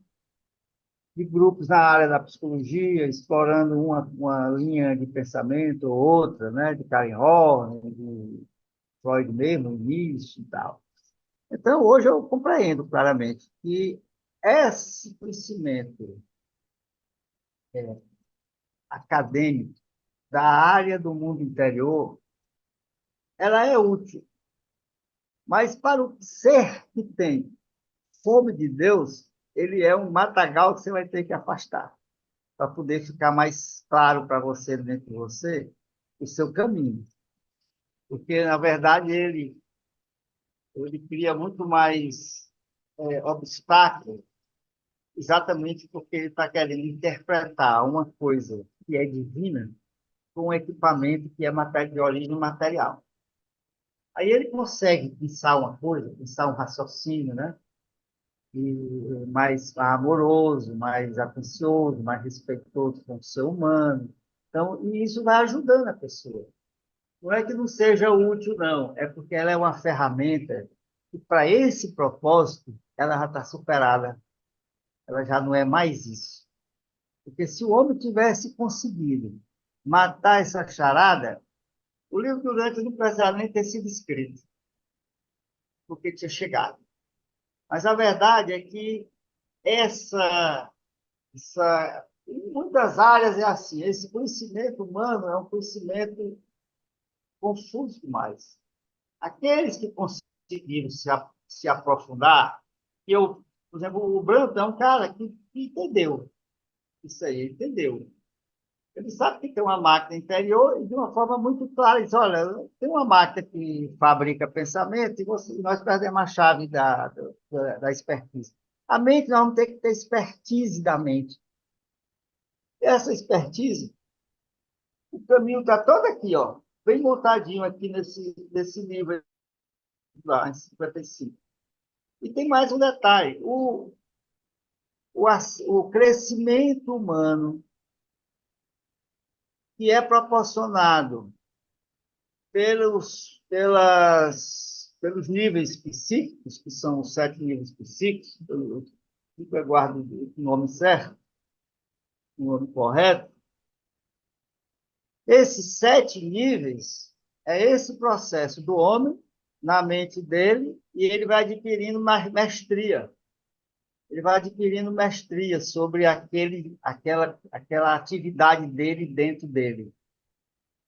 De grupos na área da psicologia, explorando uma linha de pensamento ou outra, né? De Karen Horney, de Freud mesmo, Nietzsche e tal. Então, hoje eu compreendo claramente que esse conhecimento acadêmico da área do mundo interior, ela é útil, mas para o ser que tem fome de Deus, ele é um matagal que você vai ter que afastar, para poder ficar mais claro para você, dentro de você, o seu caminho. Porque, na verdade, ele cria muito mais obstáculos, exatamente porque ele está querendo interpretar uma coisa que é divina com um equipamento que é de origem material. Aí ele consegue pensar uma coisa, pensar um raciocínio, né? E mais amoroso, mais atencioso, mais respeitoso com o ser humano. Então, e isso vai ajudando a pessoa. Não é que não seja útil, não, é porque ela é uma ferramenta que, para esse propósito, ela já está superada, ela já não é mais isso. Porque se o homem tivesse conseguido matar essa charada, o livro Durante não precisaria nem ter sido escrito, porque tinha chegado. Mas a verdade é que em muitas áreas é assim, esse conhecimento humano é um conhecimento confuso demais. Aqueles que conseguiram se aprofundar, por exemplo, o Branco é um cara que entendeu isso aí, ele entendeu. Ele sabe que tem uma máquina interior e de uma forma muito clara. Ele diz, olha, tem uma máquina que fabrica pensamento e nós perdemos a chave da expertise. A mente, nós vamos ter que ter expertise da mente. Essa expertise, o caminho está todo aqui, ó, bem montadinho aqui nesse livro, lá, em 55. E tem mais um detalhe. O crescimento humano que é proporcionado pelos níveis psíquicos, que são os 7 níveis psíquicos, eu guardo o nome certo, o nome correto. Esses 7 níveis é esse processo do homem na mente dele e ele vai adquirindo mestria. Ele vai adquirindo mestria sobre aquela atividade dele dentro dele.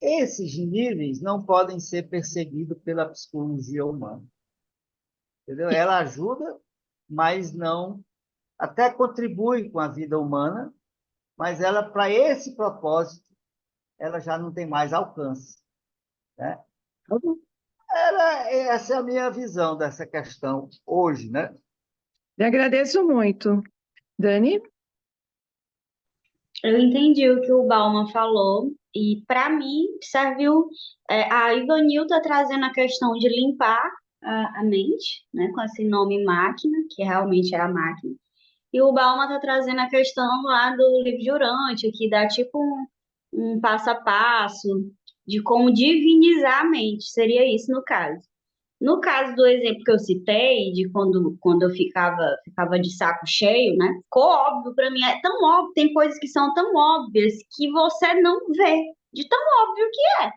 Esses níveis não podem ser perseguidos pela psicologia humana. Entendeu? Ela ajuda, mas não. Até contribui com a vida humana, mas ela, para esse propósito, ela já não tem mais alcance. Né? Essa é a minha visão dessa questão hoje, né? Lhe agradeço muito. Dani? Eu entendi o que o Bauman falou e para mim serviu. A Ivanil está trazendo a questão de limpar a mente, né, com esse nome máquina, que realmente é a máquina. E o Bauman está trazendo a questão lá do livro de Urântia, que dá tipo um passo a passo de como divinizar a mente. Seria isso no caso. No caso do exemplo que eu citei, de quando eu ficava de saco cheio, né? Ficou óbvio para mim, é tão óbvio, tem coisas que são tão óbvias que você não vê, de tão óbvio que é.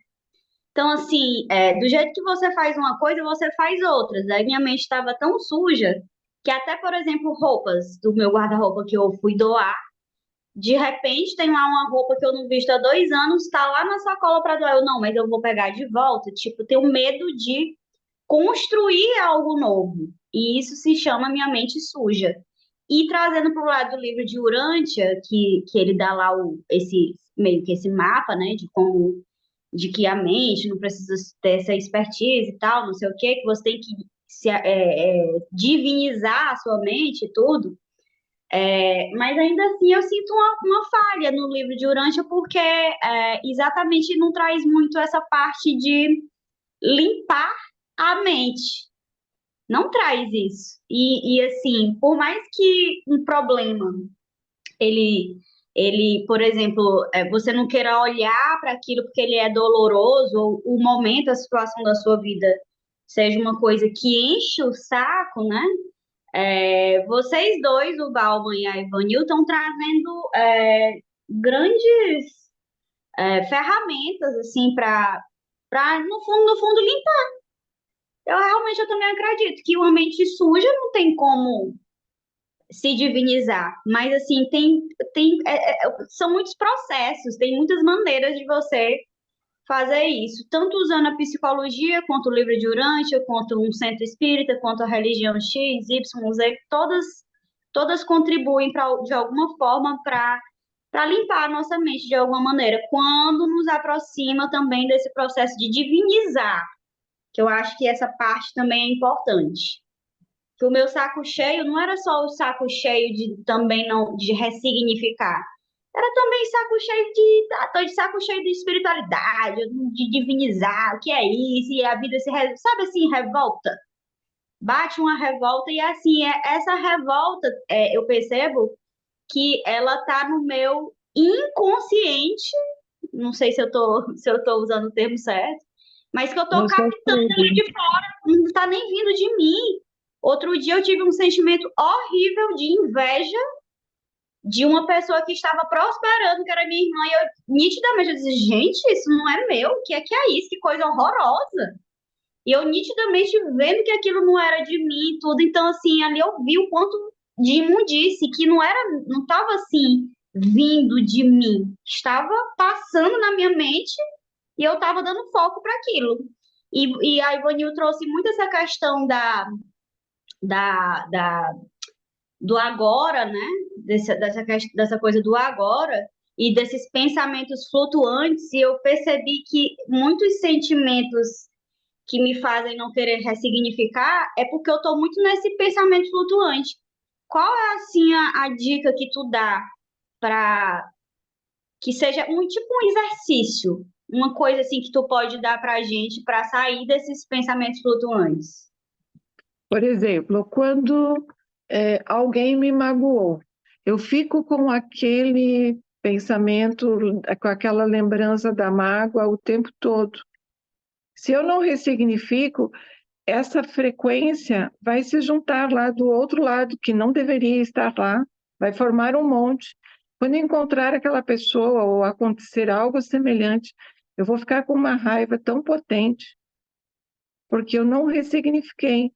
Então, assim, do jeito que você faz uma coisa, você faz outras. Aí minha mente estava tão suja que até, por exemplo, roupas do meu guarda-roupa que eu fui doar, de repente tem lá uma roupa que eu não visto há 2 anos, tá lá na sacola para doar. Eu, não, mas eu vou pegar de volta. Tipo, tenho medo de construir algo novo. E isso se chama minha mente suja. E trazendo para o lado do livro de Urântia, que ele dá lá meio que esse mapa, né, de que a mente não precisa ter essa expertise e tal, não sei o quê, que você tem que divinizar a sua mente e tudo. Mas ainda assim eu sinto uma falha no livro de Urântia, porque exatamente não traz muito essa parte de limpar a mente. Não traz isso. E assim, por mais que um problema, por exemplo, você não queira olhar para aquilo porque ele é doloroso, ou o momento, a situação da sua vida seja uma coisa que enche o saco, né? Vocês dois, o Bauman e a Ivanil, estão trazendo grandes ferramentas assim para no fundo limpar. Eu também acredito que uma mente suja não tem como se divinizar, mas assim são muitos processos, tem muitas maneiras de você fazer isso, tanto usando a psicologia, quanto o livro de Urântia, quanto um centro espírita, quanto a religião X, Y, Z, todas contribuem de alguma forma para limpar a nossa mente de alguma maneira, quando nos aproxima também desse processo de divinizar, que eu acho que essa parte também é importante. Que o meu saco cheio não era só o saco cheio de também não de ressignificar, era também saco cheio tô de saco cheio de espiritualidade, de divinizar, o que é isso, e a vida sabe assim, revolta. Bate uma revolta e assim, essa revolta, eu percebo que ela tá no meu inconsciente, não sei se eu tô usando o termo certo, mas que eu tô No seu captando ali tudo. de fora, não tá nem vindo de mim. Outro dia eu tive um sentimento horrível de inveja de uma pessoa que estava prosperando, que era minha irmã, e eu nitidamente eu disse, gente, isso não é meu, o que é isso? Que coisa horrorosa. E eu nitidamente vendo que aquilo não era de mim e tudo, então assim, ali eu vi o quanto de imundície, que não estava assim, vindo de mim, estava passando na minha mente e eu estava dando foco para aquilo. E a Ivanil trouxe muito essa questão da do agora, né? Dessa coisa do agora e desses pensamentos flutuantes, e eu percebi que muitos sentimentos que me fazem não querer ressignificar é porque eu estou muito nesse pensamento flutuante. Qual é, assim, a dica que tu dá para que seja tipo um exercício, uma coisa assim que tu pode dar para a gente para sair desses pensamentos flutuantes? Por exemplo, quando alguém me magoou, eu fico com aquele pensamento, com aquela lembrança da mágoa o tempo todo. Se eu não ressignifico, essa frequência vai se juntar lá do outro lado, que não deveria estar lá, vai formar um monte. Quando encontrar aquela pessoa ou acontecer algo semelhante, eu vou ficar com uma raiva tão potente, porque eu não ressignifiquei.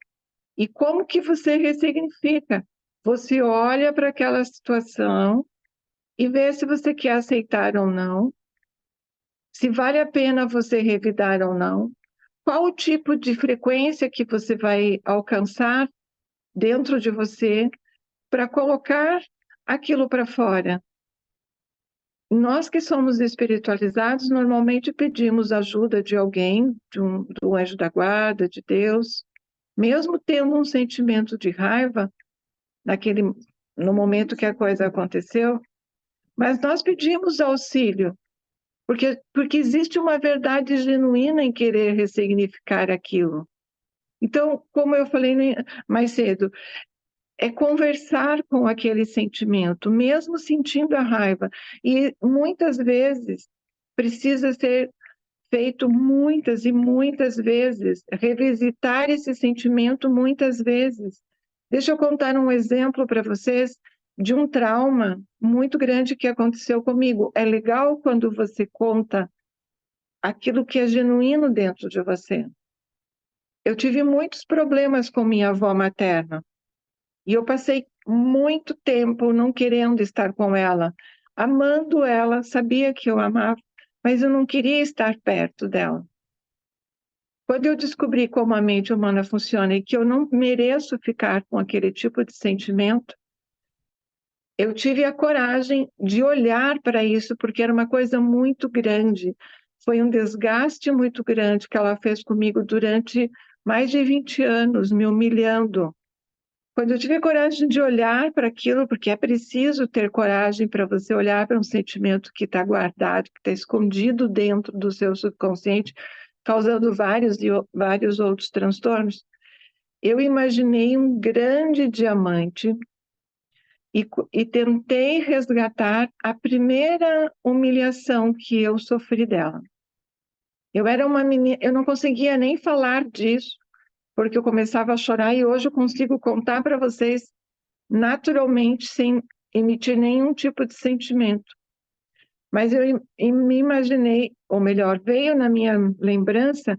E como que você ressignifica? Você olha para aquela situação e vê se você quer aceitar ou não, se vale a pena você revidar ou não, qual o tipo de frequência que você vai alcançar dentro de você para colocar aquilo para fora. Nós que somos espiritualizados, normalmente pedimos ajuda de alguém, do anjo da guarda, de Deus, mesmo tendo um sentimento de raiva no momento que a coisa aconteceu, mas nós pedimos auxílio, porque existe uma verdade genuína em querer ressignificar aquilo. Então, como eu falei mais cedo, é conversar com aquele sentimento, mesmo sentindo a raiva. E muitas vezes precisa ser feito muitas e muitas vezes, revisitar esse sentimento muitas vezes. Deixa eu contar um exemplo para vocês de um trauma muito grande que aconteceu comigo. É legal quando você conta aquilo que é genuíno dentro de você. Eu tive muitos problemas com minha avó materna. E eu passei muito tempo não querendo estar com ela, amando ela, sabia que eu amava, mas eu não queria estar perto dela. Quando eu descobri como a mente humana funciona e que eu não mereço ficar com aquele tipo de sentimento, eu tive a coragem de olhar para isso, porque era uma coisa muito grande. Foi um desgaste muito grande que ela fez comigo durante mais de 20 anos, me humilhando. Quando eu tive a coragem de olhar para aquilo, porque é preciso ter coragem para você olhar para um sentimento que está guardado, que está escondido dentro do seu subconsciente, causando vários outros transtornos, eu imaginei um grande diamante e tentei resgatar a primeira humilhação que eu sofri dela. Eu era uma menina, eu não conseguia nem falar disso, porque eu começava a chorar e hoje eu consigo contar para vocês naturalmente, sem emitir nenhum tipo de sentimento. Mas eu me imaginei, ou melhor, veio na minha lembrança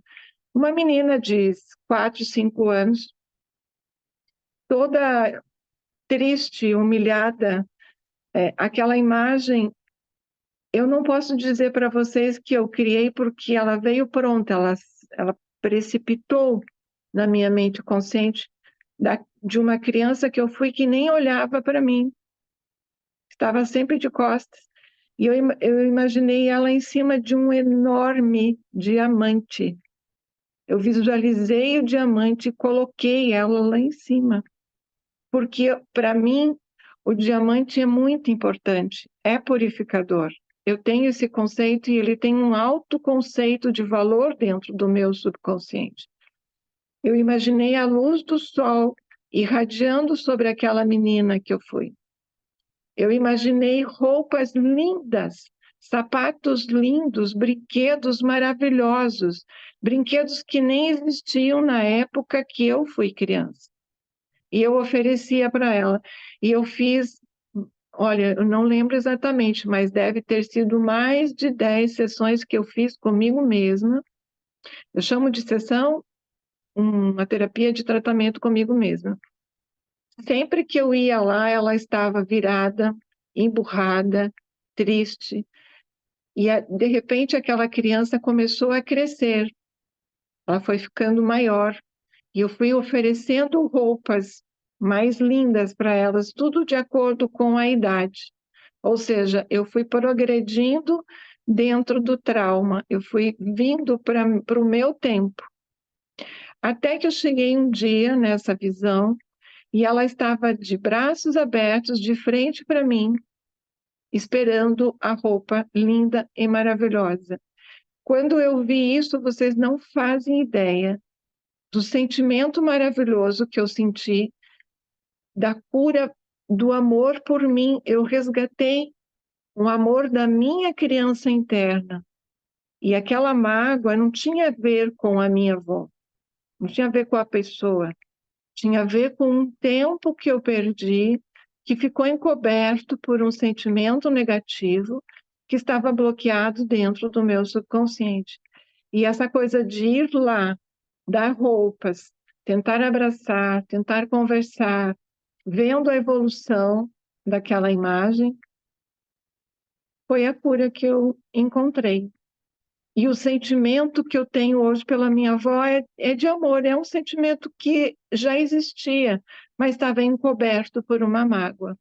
uma menina de 4, 5 anos, toda triste, humilhada. Aquela imagem, eu não posso dizer para vocês que eu criei porque ela veio pronta, ela precipitou na minha mente consciente de uma criança que eu fui que nem olhava para mim, estava sempre de costas. E eu imaginei ela em cima de um enorme diamante. Eu visualizei o diamante e coloquei ela lá em cima. Porque, para mim, o diamante é muito importante, é purificador. Eu tenho esse conceito e ele tem um alto conceito de valor dentro do meu subconsciente. Eu imaginei a luz do sol irradiando sobre aquela menina que eu fui. Eu imaginei roupas lindas, sapatos lindos, brinquedos maravilhosos, brinquedos que nem existiam na época que eu fui criança. E eu oferecia para ela. E eu fiz, olha, eu não lembro exatamente, mas deve ter sido mais de 10 sessões que eu fiz comigo mesma. Eu chamo de sessão uma terapia de tratamento comigo mesma. Sempre que eu ia lá, ela estava virada, emburrada, triste. E, de repente, aquela criança começou a crescer. Ela foi ficando maior. E eu fui oferecendo roupas mais lindas para elas, tudo de acordo com a idade. Ou seja, eu fui progredindo dentro do trauma. Eu fui vindo para o meu tempo. Até que eu cheguei um dia nessa visão e ela estava de braços abertos, de frente para mim, esperando a roupa linda e maravilhosa. Quando eu vi isso, vocês não fazem ideia do sentimento maravilhoso que eu senti, da cura, do amor por mim. Eu resgatei um amor da minha criança interna. E aquela mágoa não tinha a ver com a minha avó, não tinha a ver com a pessoa, tinha a ver com um tempo que eu perdi, que ficou encoberto por um sentimento negativo que estava bloqueado dentro do meu subconsciente. E essa coisa de ir lá, dar roupas, tentar abraçar, tentar conversar, vendo a evolução daquela imagem, foi a cura que eu encontrei. E o sentimento que eu tenho hoje pela minha avó é de amor, é um sentimento que já existia, mas estava encoberto por uma mágoa.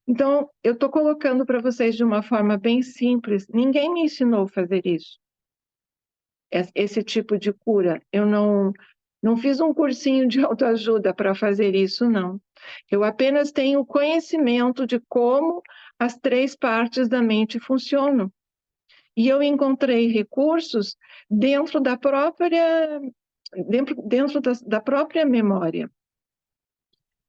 Então, eu estou colocando para vocês de uma forma bem simples, ninguém me ensinou a fazer isso, esse tipo de cura. Eu não fiz um cursinho de autoajuda para fazer isso, não. Eu apenas tenho conhecimento de como as 3 partes da mente funcionam. E eu encontrei recursos dentro da própria, da própria memória.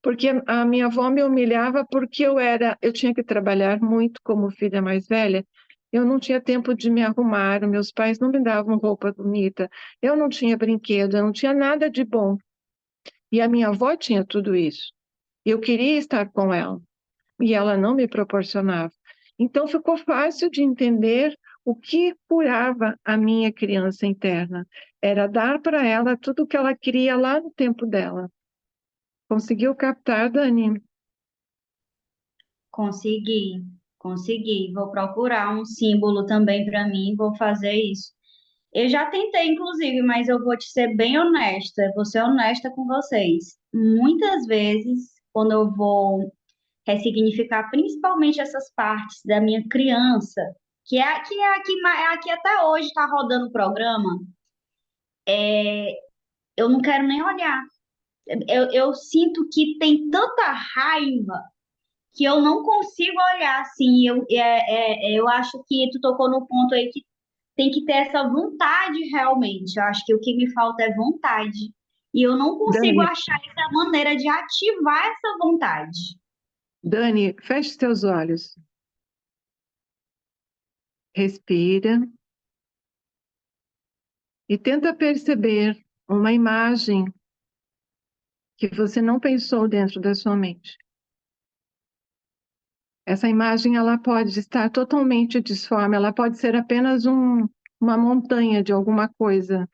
Porque a minha avó me humilhava porque eu tinha que trabalhar muito como filha mais velha. Eu não tinha tempo de me arrumar, meus pais não me davam roupa bonita, eu não tinha brinquedo, eu não tinha nada de bom. E a minha avó tinha tudo isso. Eu queria estar com ela, e ela não me proporcionava. Então ficou fácil de entender o que curava a minha criança interna. Era dar para ela tudo o que ela queria lá no tempo dela. Conseguiu captar, Dani? Consegui, consegui. Vou procurar um símbolo também para mim, vou fazer isso. Eu já tentei, inclusive, mas eu vou te ser bem honesta, vou ser honesta com vocês. Muitas vezes, quando eu vou ressignificar principalmente essas partes da minha criança, é a que até hoje está rodando o programa, eu não quero nem olhar. Eu sinto que tem tanta raiva que eu não consigo olhar assim. Eu acho que tu tocou no ponto aí que tem que ter essa vontade realmente. Eu acho que o que me falta é vontade. E eu não consigo Dani, achar essa maneira de ativar essa vontade. Dani, feche seus olhos. Respira e tenta perceber uma imagem que você não pensou dentro da sua mente. Essa imagem ela pode estar totalmente disforme, ela pode ser apenas uma montanha de alguma coisa.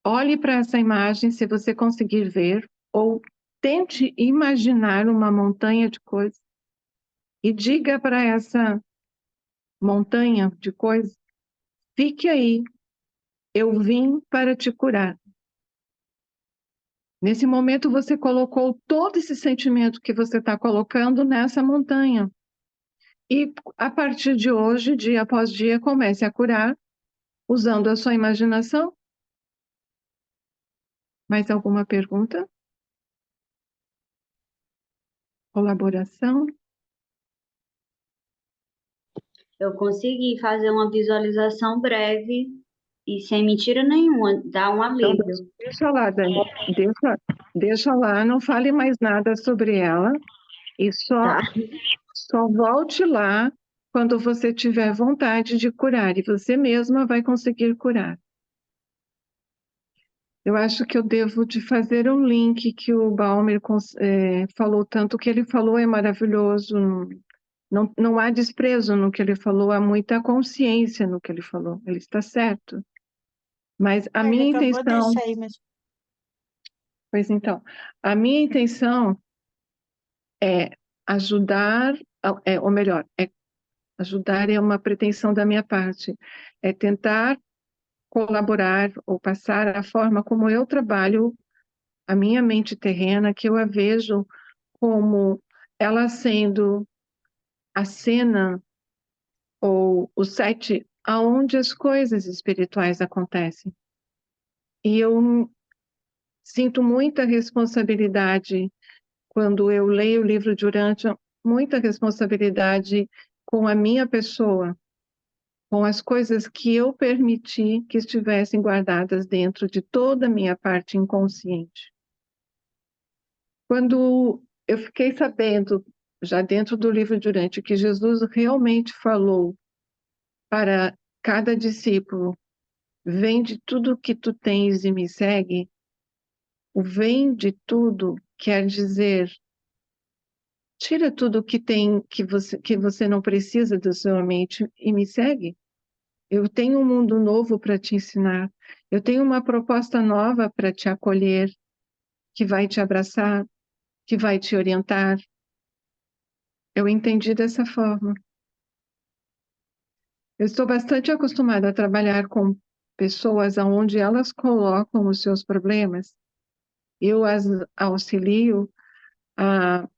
Olhe para essa imagem, se você conseguir ver, ou tente imaginar uma montanha de coisas e diga para essa montanha de coisas: fique aí, eu vim para te curar. Nesse momento você colocou todo esse sentimento que você está colocando nessa montanha. E a partir de hoje, dia após dia, comece a curar usando a sua imaginação. Mais alguma pergunta? Colaboração? Eu consegui fazer uma visualização breve e sem mentira nenhuma, dá um Então, alívio. deixa lá, Dani. Deixa lá, não fale mais nada sobre ela. E Tá? só volte lá quando você tiver vontade de curar. E você mesma vai conseguir curar. Eu acho que eu devo de fazer um link que o Balmer falou tanto. O que ele falou é maravilhoso. Não há desprezo no que ele falou, há muita consciência no que ele falou. Ele está certo. Mas a Ele minha acabou de intenção, sair mesmo. pois então, a minha intenção é ajudar, ou melhor, ajudar é uma pretensão da minha parte, é tentar colaborar ou passar a forma como eu trabalho a minha mente terrena, que eu a vejo como ela sendo a cena ou o set aonde as coisas espirituais acontecem. E eu sinto muita responsabilidade quando eu leio o livro de Urântia, muita responsabilidade com a minha pessoa, com as coisas que eu permiti que estivessem guardadas dentro de toda a minha parte inconsciente. Quando eu fiquei sabendo, já dentro do livro de Urântia, que Jesus realmente falou para cada discípulo: vende tudo o que tu tens e me segue. O vende tudo quer dizer, tira tudo que tem que você não precisa da sua mente e me segue. Eu tenho um mundo novo para te ensinar. Eu tenho uma proposta nova para te acolher, que vai te abraçar, que vai te orientar. Eu entendi dessa forma. Eu estou bastante acostumada a trabalhar com pessoas onde elas colocam os seus problemas. Eu as auxilio a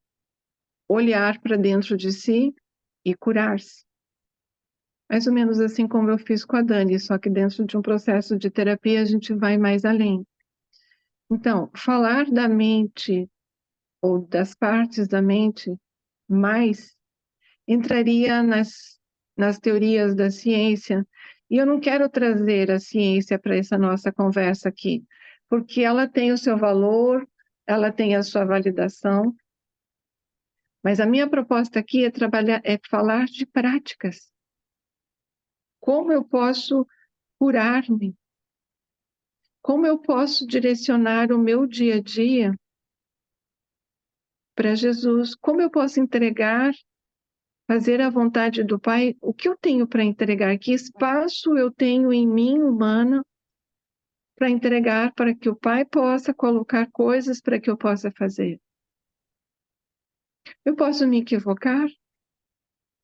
olhar para dentro de si e curar-se. Mais ou menos assim como eu fiz com a Dani, só que dentro de um processo de terapia a gente vai mais além. Então, falar da mente ou das partes da mente mais entraria nas teorias da ciência, e eu não quero trazer a ciência para essa nossa conversa aqui, porque ela tem o seu valor, ela tem a sua validação, mas a minha proposta aqui é falar de práticas. Como eu posso curar-me? Como eu posso direcionar o meu dia a dia para Jesus? Como eu posso entregar, fazer a vontade do Pai? O que eu tenho para entregar? Que espaço eu tenho em mim, humana, para entregar para que o Pai possa colocar coisas para que eu possa fazer? Eu posso me equivocar?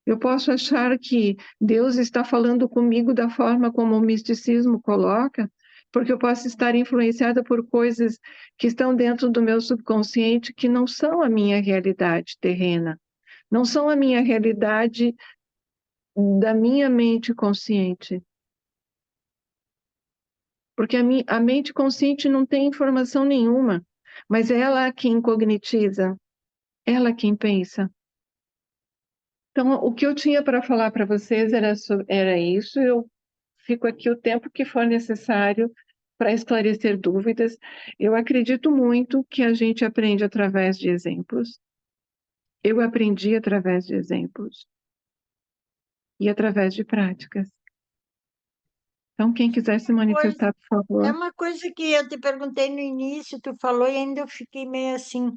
Eu posso achar que Deus está falando comigo da forma como o misticismo coloca, porque eu posso estar influenciada por coisas que estão dentro do meu subconsciente que não são a minha realidade terrena, não são a minha realidade da minha mente consciente. Porque a mente consciente não tem informação nenhuma, mas é ela quem cognitiza, ela quem pensa. Então, o que eu tinha para falar para vocês era isso. Eu fico aqui o tempo que for necessário para esclarecer dúvidas. Eu acredito muito que a gente aprende através de exemplos. Eu aprendi através de exemplos e através de práticas. Então, quem quiser se manifestar, por É favor. uma coisa que eu te perguntei no início, tu falou e ainda eu fiquei meio assim,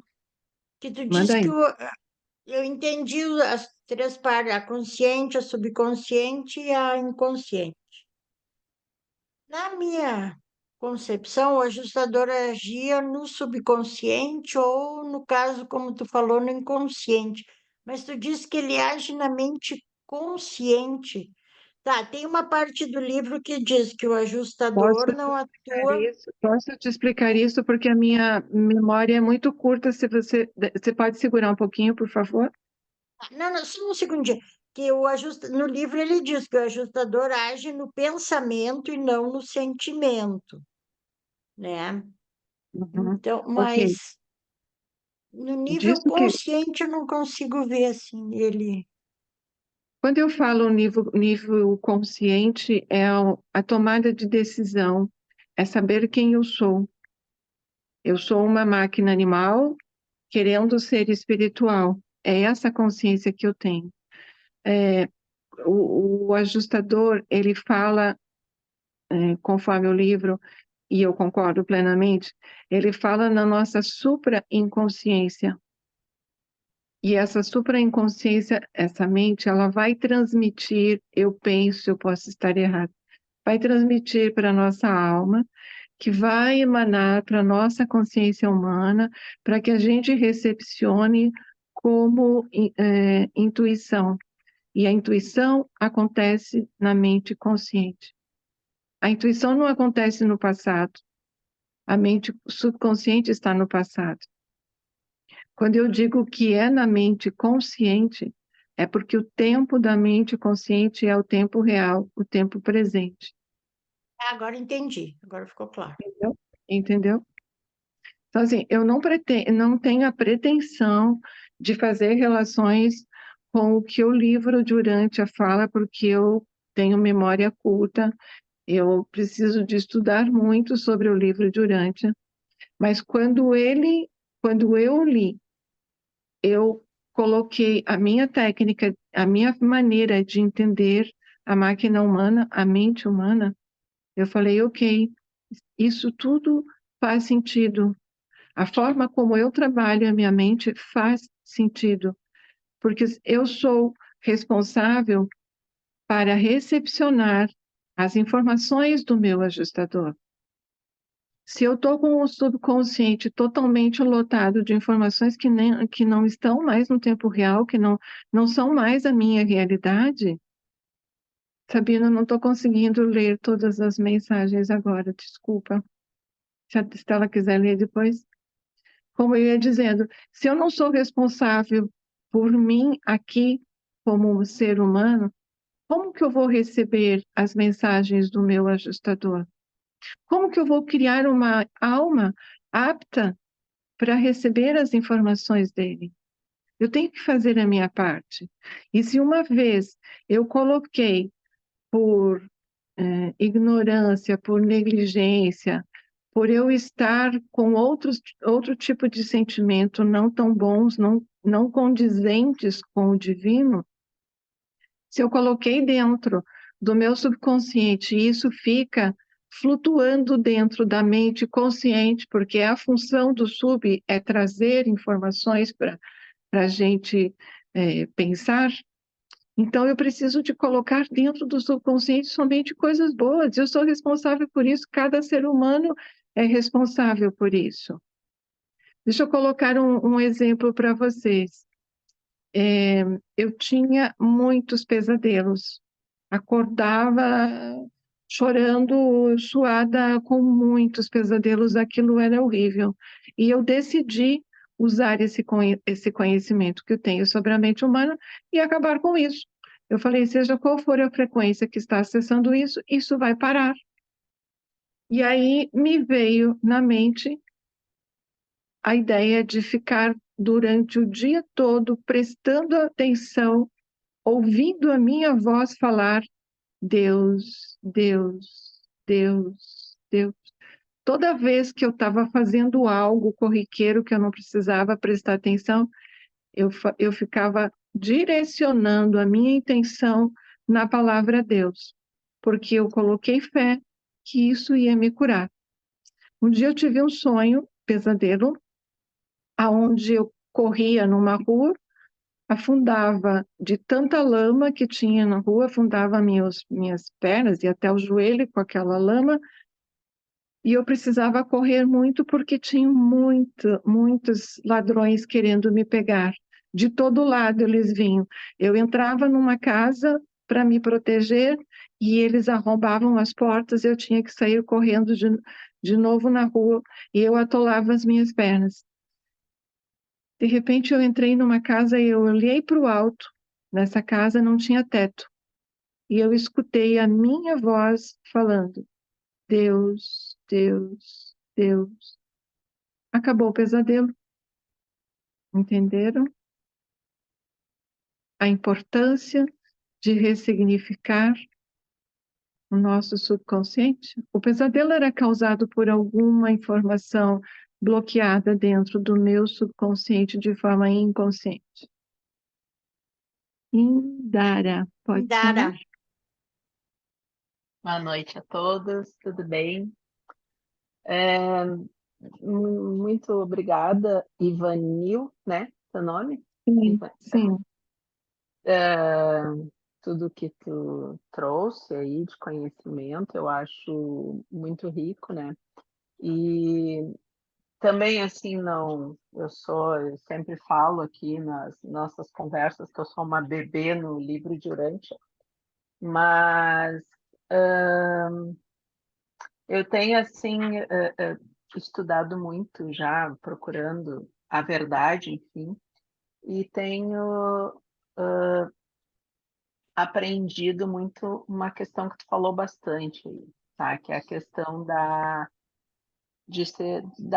que tu Manda disse que aí. eu entendi as três partes, a consciente, a subconsciente e a inconsciente. Na minha concepção, o ajustador agia no subconsciente ou, no caso, como tu falou, no inconsciente. Mas tu disse que ele age na mente consciente. Tá, tem uma parte do livro que diz que o Posso ajustador te não explicar atua. isso? Posso te explicar isso porque a minha memória é muito curta. Se você pode segurar um pouquinho, por favor? Não, não, só um segundinho. Que no livro ele diz que o ajustador age no pensamento e não no sentimento, né? Uhum. Então, Ok. mas no nível Disso que, consciente eu não consigo ver assim ele. quando eu falo nível consciente, é a tomada de decisão, é saber quem eu sou. Eu sou uma máquina animal querendo ser espiritual. É essa consciência que eu tenho. É, o ajustador, ele fala, conforme o livro, e eu concordo plenamente, ele fala na nossa supra-inconsciência. E essa supra-inconsciência, essa mente, ela vai transmitir, eu penso, eu posso estar errado, vai transmitir para a nossa alma, que vai emanar para a nossa consciência humana, para que a gente recepcione como intuição. E a intuição acontece na mente consciente. A intuição não acontece no passado. A mente subconsciente está no passado. Quando eu digo que é na mente consciente, é porque o tempo da mente consciente é o tempo real, o tempo presente. Agora entendi, agora ficou claro. Entendeu? Entendeu? Então, assim, eu não tenho a pretensão de fazer relações com o que o livro de Urântia fala, porque eu tenho memória curta, eu preciso de estudar muito sobre o livro de Urântia, mas quando eu li, eu coloquei a minha técnica, a minha maneira de entender a máquina humana, a mente humana, eu falei, ok, isso tudo faz sentido. A forma como eu trabalho a minha mente faz sentido, porque eu sou responsável para recepcionar as informações do meu ajustador. Se eu estou com o subconsciente totalmente lotado de informações que não estão mais no tempo real, que não são mais a minha realidade, Sabina, não estou conseguindo ler todas as mensagens agora, desculpa. Se a Estela quiser ler depois. Como eu ia dizendo, se eu não sou responsável por mim aqui como um ser humano, como que eu vou receber as mensagens do meu ajustador? Como que eu vou criar uma alma apta para receber as informações dele? Eu tenho que fazer a minha parte. E se uma vez eu coloquei por ignorância, por negligência, por eu estar com outro tipo de sentimento não tão bons, não condizentes com o divino, se eu coloquei dentro do meu subconsciente e isso fica flutuando dentro da mente consciente, porque a função do sub é trazer informações para a gente pensar, então, eu preciso de colocar dentro do subconsciente somente coisas boas. Eu sou responsável por isso, cada ser humano é responsável por isso. Deixa eu colocar um exemplo para vocês. Eu tinha muitos pesadelos. Acordava chorando, suada, com muitos pesadelos, aquilo era horrível. E eu decidi usar esse conhecimento que eu tenho sobre a mente humana e acabar com isso. Eu falei, seja qual for a frequência que está acessando isso, isso vai parar. E aí me veio na mente a ideia de ficar durante o dia todo prestando atenção, ouvindo a minha voz falar Deus, Deus, Deus, Deus. Toda vez que eu estava fazendo algo corriqueiro que eu não precisava prestar atenção, eu ficava direcionando a minha intenção na palavra Deus. porque eu coloquei fé que isso ia me curar. Um dia eu tive um sonho, pesadelo, aonde eu corria numa rua, afundava de tanta lama que tinha na rua, afundava minhas pernas e até o joelho com aquela lama, e eu precisava correr muito porque tinham muitos ladrões querendo me pegar. De todo lado eles vinham. Eu entrava numa casa para me proteger e eles arrombavam as portas, eu tinha que sair correndo de novo na rua e eu atolava as minhas pernas. De repente eu entrei numa casa e eu olhei para o alto. Nessa casa não tinha teto. E eu escutei a minha voz falando: Deus, Deus, Deus. Acabou o pesadelo. Entenderam? A importância de ressignificar o nosso subconsciente. O pesadelo era causado por alguma informação bloqueada dentro do meu subconsciente de forma inconsciente. Indara, pode Indara. falar? Boa noite a todos, tudo bem? Muito obrigada, Ivanil, né? Seu nome? Sim, Ivan, sim. é, tudo que tu trouxe aí de conhecimento, eu acho muito rico, né? E também, assim, não, eu sempre falo aqui nas nossas conversas que eu sou uma bebê no livro de Urântia, mas eu tenho, assim, estudado muito já, procurando a verdade, enfim, e tenho aprendido muito uma questão que tu falou bastante, tá? Que é a questão da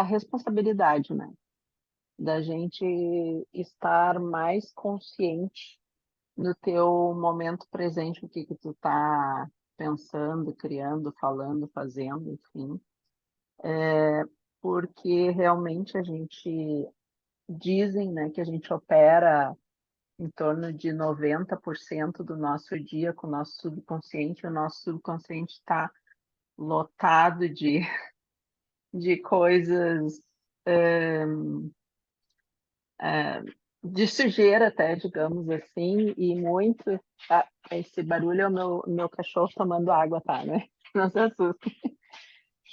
responsabilidade, né? Da gente estar mais consciente no teu momento presente, o que que tu tá pensando, criando, falando, fazendo, enfim. Porque realmente a gente dizem, né, que a gente opera em torno de 90% do nosso dia com o nosso subconsciente. O nosso subconsciente está lotado de coisas, de sujeira até, digamos assim, e muito... esse barulho é o meu cachorro tomando água, tá, né? Não se assusta.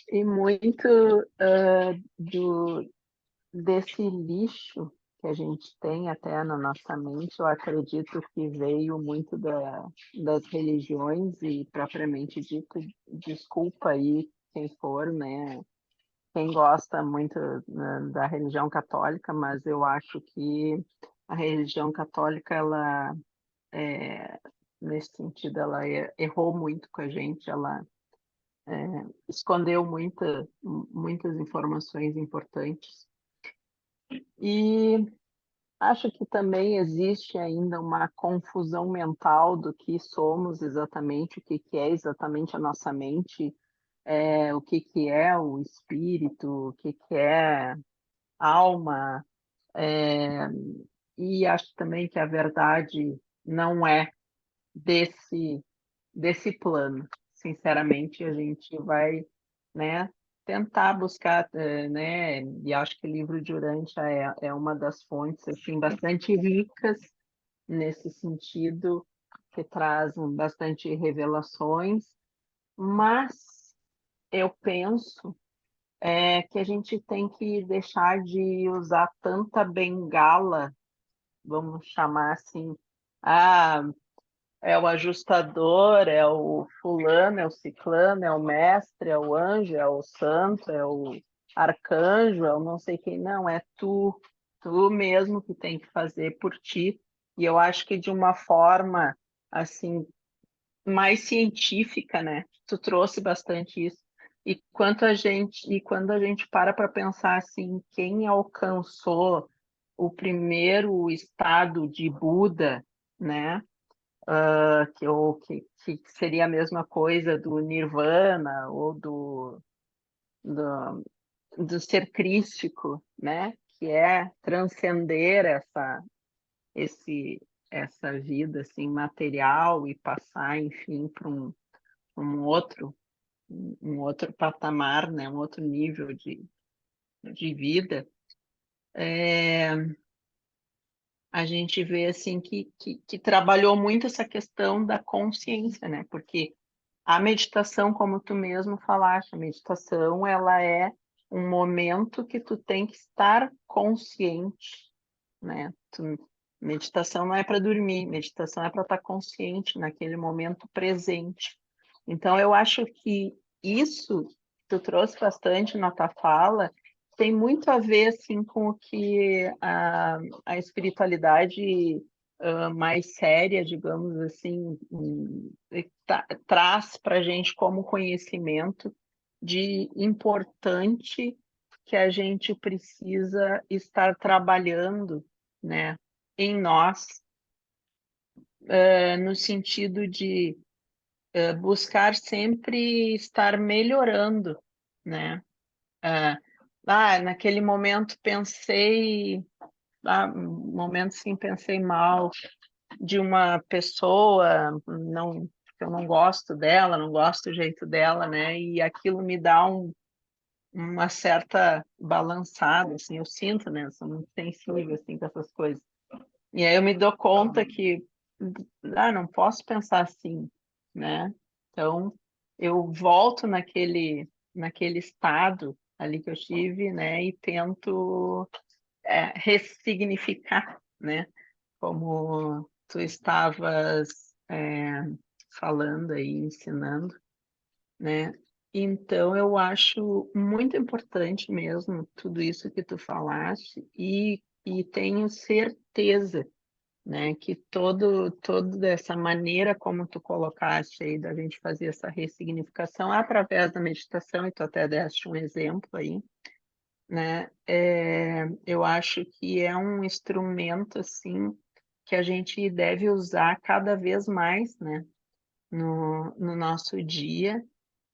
E muito desse lixo que a gente tem até na nossa mente, eu acredito que veio muito das religiões e, propriamente dito, desculpa aí quem for, né? Quem gosta muito, né, da religião católica, mas eu acho que a religião católica, ela, nesse sentido, ela errou muito com a gente, ela escondeu muitas informações importantes. E acho que também existe ainda uma confusão mental do que somos exatamente, o que que é exatamente a nossa mente, o que que é o espírito, o que que é alma, e acho também que a verdade não é desse, desse plano. Sinceramente, a gente vai, né, tentar buscar, né, e acho que o livro de Urântia é uma das fontes assim, bastante ricas nesse sentido, que trazem bastante revelações, mas eu penso que a gente tem que deixar de usar tanta bengala, vamos chamar assim, ah, é o ajustador, é o fulano, é o ciclano, é o mestre, é o anjo, é o santo, é o arcanjo, é o não sei quem. Não, é tu mesmo que tem que fazer por ti. E eu acho que de uma forma, assim, mais científica, né? Tu trouxe bastante isso. E quando a gente para pensar assim, quem alcançou o primeiro estado de Buda, né? Que seria a mesma coisa do Nirvana ou do, do ser crístico, né? Que é transcender esse, essa vida assim, material e passar, enfim, um outro patamar, né? Um outro nível de vida, a gente vê assim que trabalhou muito essa questão da consciência, né? Porque a meditação, como tu mesmo falaste, a meditação ela é um momento que tu tem que estar consciente, né? Meditação não é para dormir, meditação é para estar consciente naquele momento presente. Então, eu acho que isso que tu trouxe bastante na tua fala tem muito a ver assim, com o que a espiritualidade mais séria, digamos assim, traz para a gente como conhecimento de importante que a gente precisa estar trabalhando, né, em nós, no sentido de buscar sempre estar melhorando, né? Naquele momento pensei, momento sim pensei mal de uma pessoa, não, eu não gosto dela, não gosto do jeito dela, né? E aquilo me dá uma certa balançada, assim, eu sinto, né? Eu sou muito sensível, assim, com essas coisas. E aí eu me dou conta que, não posso pensar assim, né? Então, eu volto naquele estado ali que eu tive, né? E tento ressignificar, né? Como tu estavas falando aí, ensinando, né? Então, eu acho muito importante mesmo tudo isso que tu falaste e tenho certeza, né, que toda essa maneira como tu colocaste aí da gente fazer essa ressignificação através da meditação, e tu até deste um exemplo aí, né, eu acho que é um instrumento, assim, que a gente deve usar cada vez mais, né, no nosso dia,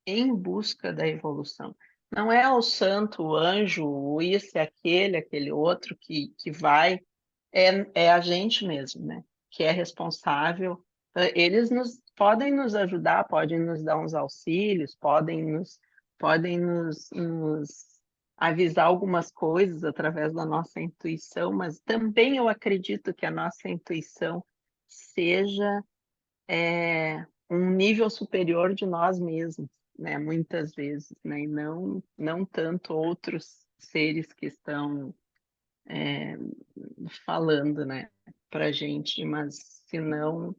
em busca da evolução. Não é o santo, o anjo, o isso e aquele outro que vai, é a gente mesmo, né? Que é responsável. Eles podem nos ajudar, podem nos dar uns auxílios, podem nos avisar algumas coisas através da nossa intuição, mas também eu acredito que a nossa intuição seja um nível superior de nós mesmos, né? Muitas vezes, né? E não tanto outros seres que estão falando, né, para gente, mas senão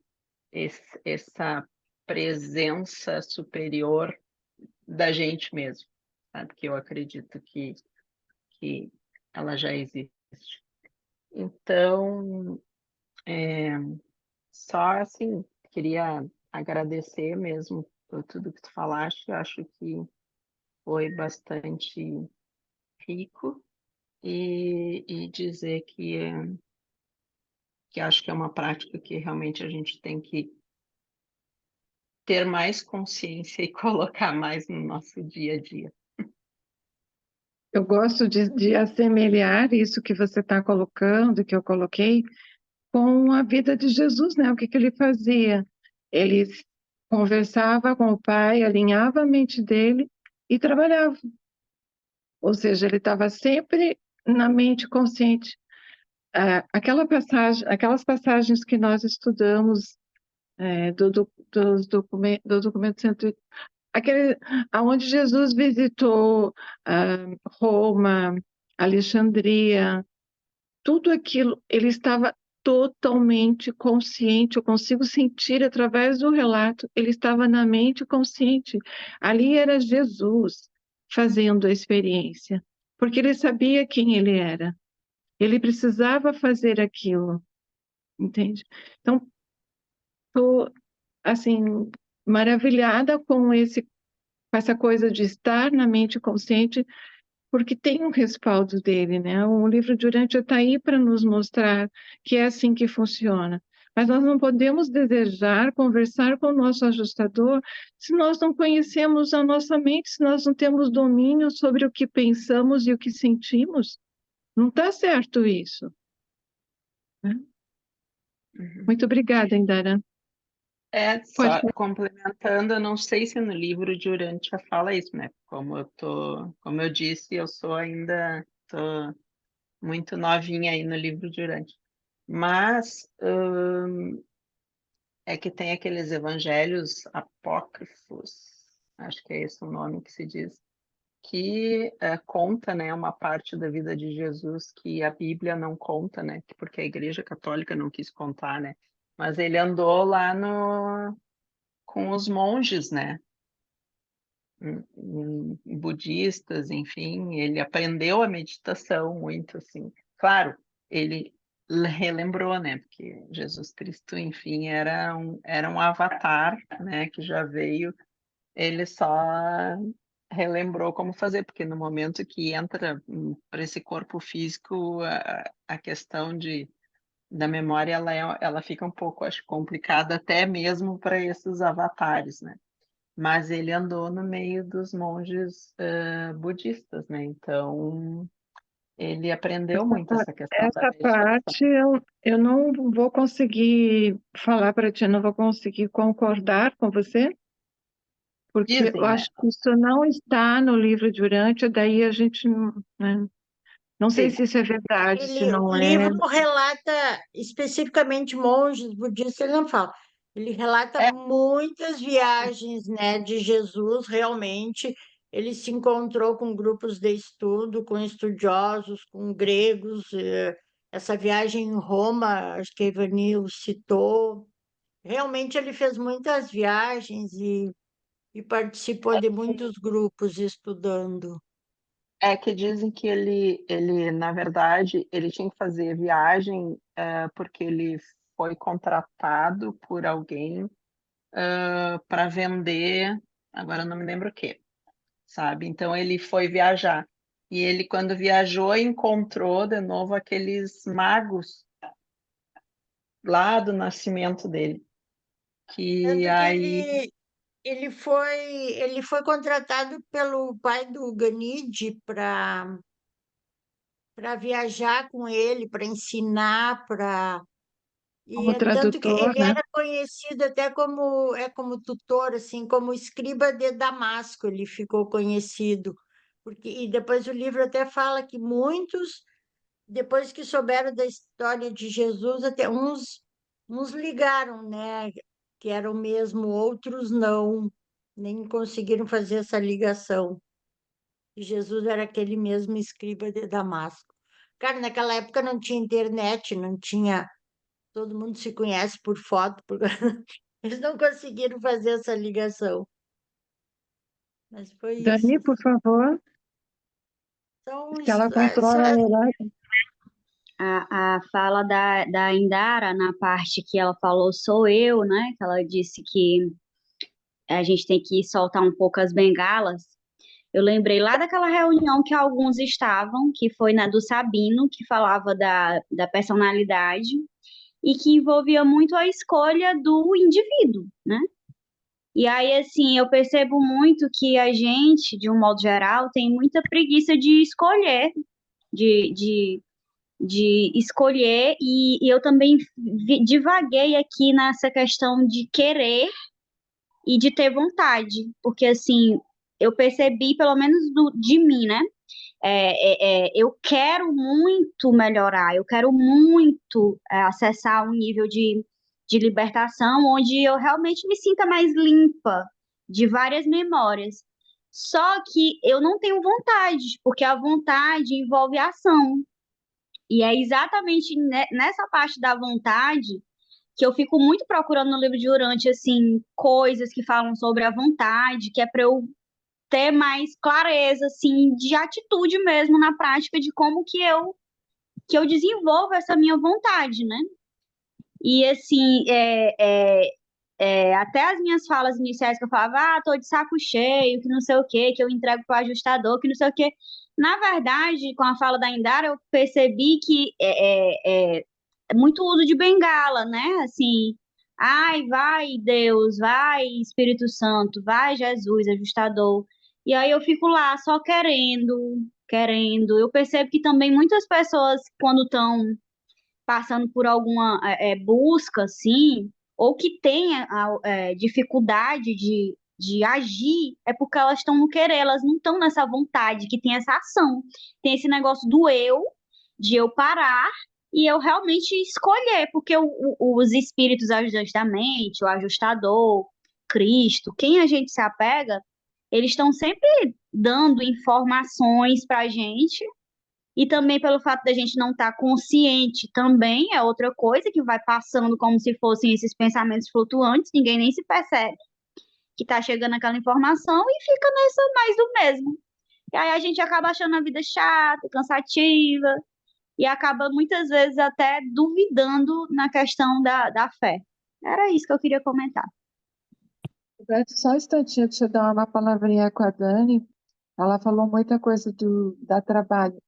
essa presença superior da gente mesmo, sabe? Que eu acredito que ela já existe. Então, só assim, queria agradecer mesmo por tudo que tu falaste, eu acho que foi bastante rico e dizer que acho que é uma prática que realmente a gente tem que ter mais consciência e colocar mais no nosso dia a dia. Eu gosto de assemelhar isso que você está colocando, que eu coloquei, com a vida de Jesus, né? O que ele fazia? Ele conversava com o Pai, alinhava a mente dele e trabalhava. Ou seja, ele estava sempre na mente consciente. Aquelas passagens que nós estudamos do documento aquele aonde Jesus visitou Roma, Alexandria, tudo aquilo, ele estava totalmente consciente, eu consigo sentir através do relato, ele estava na mente consciente. Ali era Jesus fazendo a experiência, porque ele sabia quem ele era. Ele precisava fazer aquilo, entende? Então, estou, assim, maravilhada com essa coisa de estar na mente consciente, porque tem um respaldo dele, né? O livro de Urântia está aí para nos mostrar que é assim que funciona. Mas nós não podemos desejar conversar com o nosso ajustador se nós não conhecemos a nossa mente, se nós não temos domínio sobre o que pensamos e o que sentimos. Não está certo isso, né? Uhum. Muito obrigada, Indara. Pode Só complementando, eu não sei se no livro de Urântia fala isso, né? Como eu disse, eu sou ainda tô muito novinha aí no livro de Urântia. Mas é que tem aqueles evangelhos apócrifos, acho que é esse o nome que se diz, que conta, né, uma parte da vida de Jesus que a Bíblia não conta, né? Porque a Igreja Católica não quis contar, né? Mas ele andou lá no com os monges, né? Budistas, enfim, ele aprendeu a meditação muito assim. Claro, ele relembrou, né? Porque Jesus Cristo, enfim, era um avatar, né? Que já veio, ele só relembrou como fazer, porque no momento que entra para esse corpo físico, a questão da memória ela fica um pouco, acho, complicada até mesmo para esses avatares, né? Mas ele andou no meio dos monges budistas, né? Então ele aprendeu muito essa questão da essa meditação. parte eu não vou conseguir falar para ti, não vou conseguir concordar com você, porque eu Dizem, né? acho que isso não está no livro de Urântia, daí a gente não, né? Não sei Sim, se isso é verdade, se O não é. livro não relata especificamente monges budistas, ele não fala. Ele relata é, muitas viagens, né, de Jesus, realmente. Ele se encontrou com grupos de estudo, com estudiosos, com gregos. Essa viagem em Roma, acho que a Ivanil citou. Realmente ele fez muitas viagens e participou de muitos grupos estudando. é que dizem que na verdade, ele tinha que fazer viagem porque ele foi contratado por alguém para vender, agora eu não me lembro o quê, sabe? Então ele foi viajar. E ele, quando viajou, encontrou de novo aqueles magos lá do nascimento dele. Que Tanto que aí. ele foi contratado pelo pai do Ganide para viajar com ele, para ensinar, para e Como é tanto que tradutor, ele né? era conhecido até como tutor, assim, como escriba de Damasco, ele ficou conhecido. Porque e depois o livro até fala que muitos, depois que souberam da história de Jesus, até uns ligaram, né, que era o mesmo, outros não, nem conseguiram fazer essa ligação. Jesus era aquele mesmo escriba de Damasco. Cara, naquela época não tinha internet, não tinha. Todo mundo se conhece por foto, eles não conseguiram fazer essa ligação. Mas foi isso. Dani, por favor, São, que ela controla o horário. A fala da Indara, na parte que ela falou sou eu, né? Que ela disse que a gente tem que soltar um pouco as bengalas. Eu lembrei lá daquela reunião que alguns estavam, que foi na do Sabino, que falava da personalidade e que envolvia muito a escolha do indivíduo, né? E aí, assim, eu percebo muito que a gente, de um modo geral, tem muita preguiça de escolher, de, de, de escolher, e eu também divaguei aqui nessa questão de querer e de ter vontade, porque, assim, eu percebi, pelo menos de mim, né? Eu quero muito melhorar, eu quero muito acessar um nível de libertação onde eu realmente me sinta mais limpa de várias memórias. Só que eu não tenho vontade, porque a vontade envolve ação. E é exatamente nessa parte da vontade que eu fico muito procurando no livro de Urante, assim, coisas que falam sobre a vontade, que é para eu ter mais clareza, assim, de atitude mesmo na prática de como que eu desenvolvo essa minha vontade, né? E assim, até as minhas falas iniciais que eu falava, tô de saco cheio, que não sei o quê, que eu entrego pro ajustador, que não sei o quê. Na verdade, com a fala da Indara, eu percebi que é muito uso de bengala, né? Assim, ai, vai Deus, vai Espírito Santo, vai Jesus, ajustador. E aí eu fico lá só querendo, querendo. Eu percebo que também muitas pessoas, quando estão passando por alguma busca, assim, ou que têm dificuldade de agir, é porque elas estão no querer, elas não estão nessa vontade, que tem essa ação. Tem esse negócio do eu, de eu parar e eu realmente escolher, porque os espíritos ajudantes da mente, o ajustador, Cristo, quem a gente se apega, eles estão sempre dando informações para a gente, e também pelo fato da gente não estar consciente também é outra coisa que vai passando como se fossem esses pensamentos flutuantes, ninguém nem se percebe que está chegando aquela informação e fica nessa mais do mesmo. E aí a gente acaba achando a vida chata, cansativa, e acaba muitas vezes até duvidando na questão da fé. Era isso que eu queria comentar. Roberto, só um instantinho, deixa eu dar uma palavrinha com a Dani. Ela falou muita coisa da trabalho.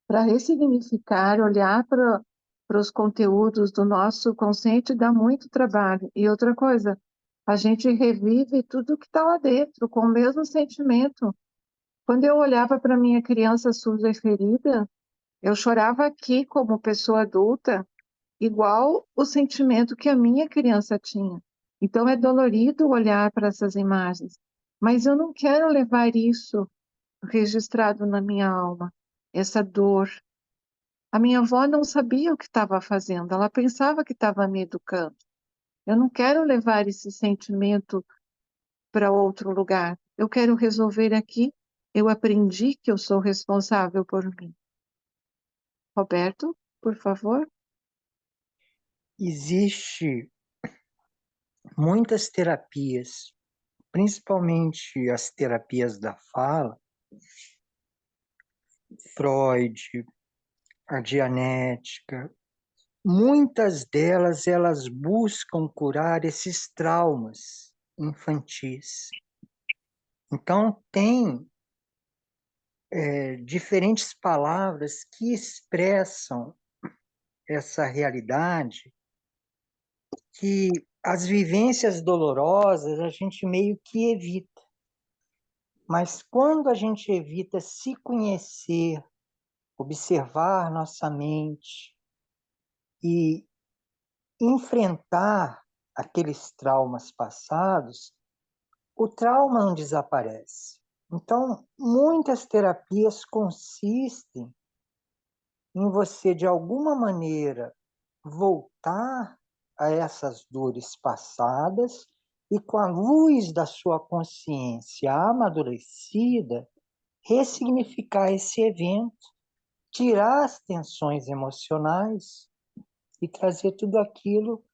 Para ressignificar, olhar para os conteúdos do nosso consciente dá muito trabalho. E outra coisa, a gente revive tudo que está lá dentro, com o mesmo sentimento. Quando eu olhava para minha criança surda e ferida, eu chorava aqui como pessoa adulta, igual o sentimento que a minha criança tinha. Então é dolorido olhar para essas imagens, mas eu não quero levar isso registrado na minha alma, essa dor. A minha avó não sabia o que estava fazendo, ela pensava que estava me educando. Eu não quero levar esse sentimento para outro lugar. Eu quero resolver aqui. Eu aprendi que eu sou responsável por mim. Roberto, por favor. Existe muitas terapias, principalmente as terapias da fala, Freud, a Dianética, muitas delas elas buscam curar esses traumas infantis. Então tem diferentes palavras que expressam essa realidade, que as vivências dolorosas a gente meio que evita. Mas quando a gente evita se conhecer, observar nossa mente e enfrentar aqueles traumas passados, o trauma não desaparece. Então, muitas terapias consistem em você, de alguma maneira, voltar a essas dores passadas e, com a luz da sua consciência amadurecida, ressignificar esse evento, tirar as tensões emocionais e trazer tudo aquilo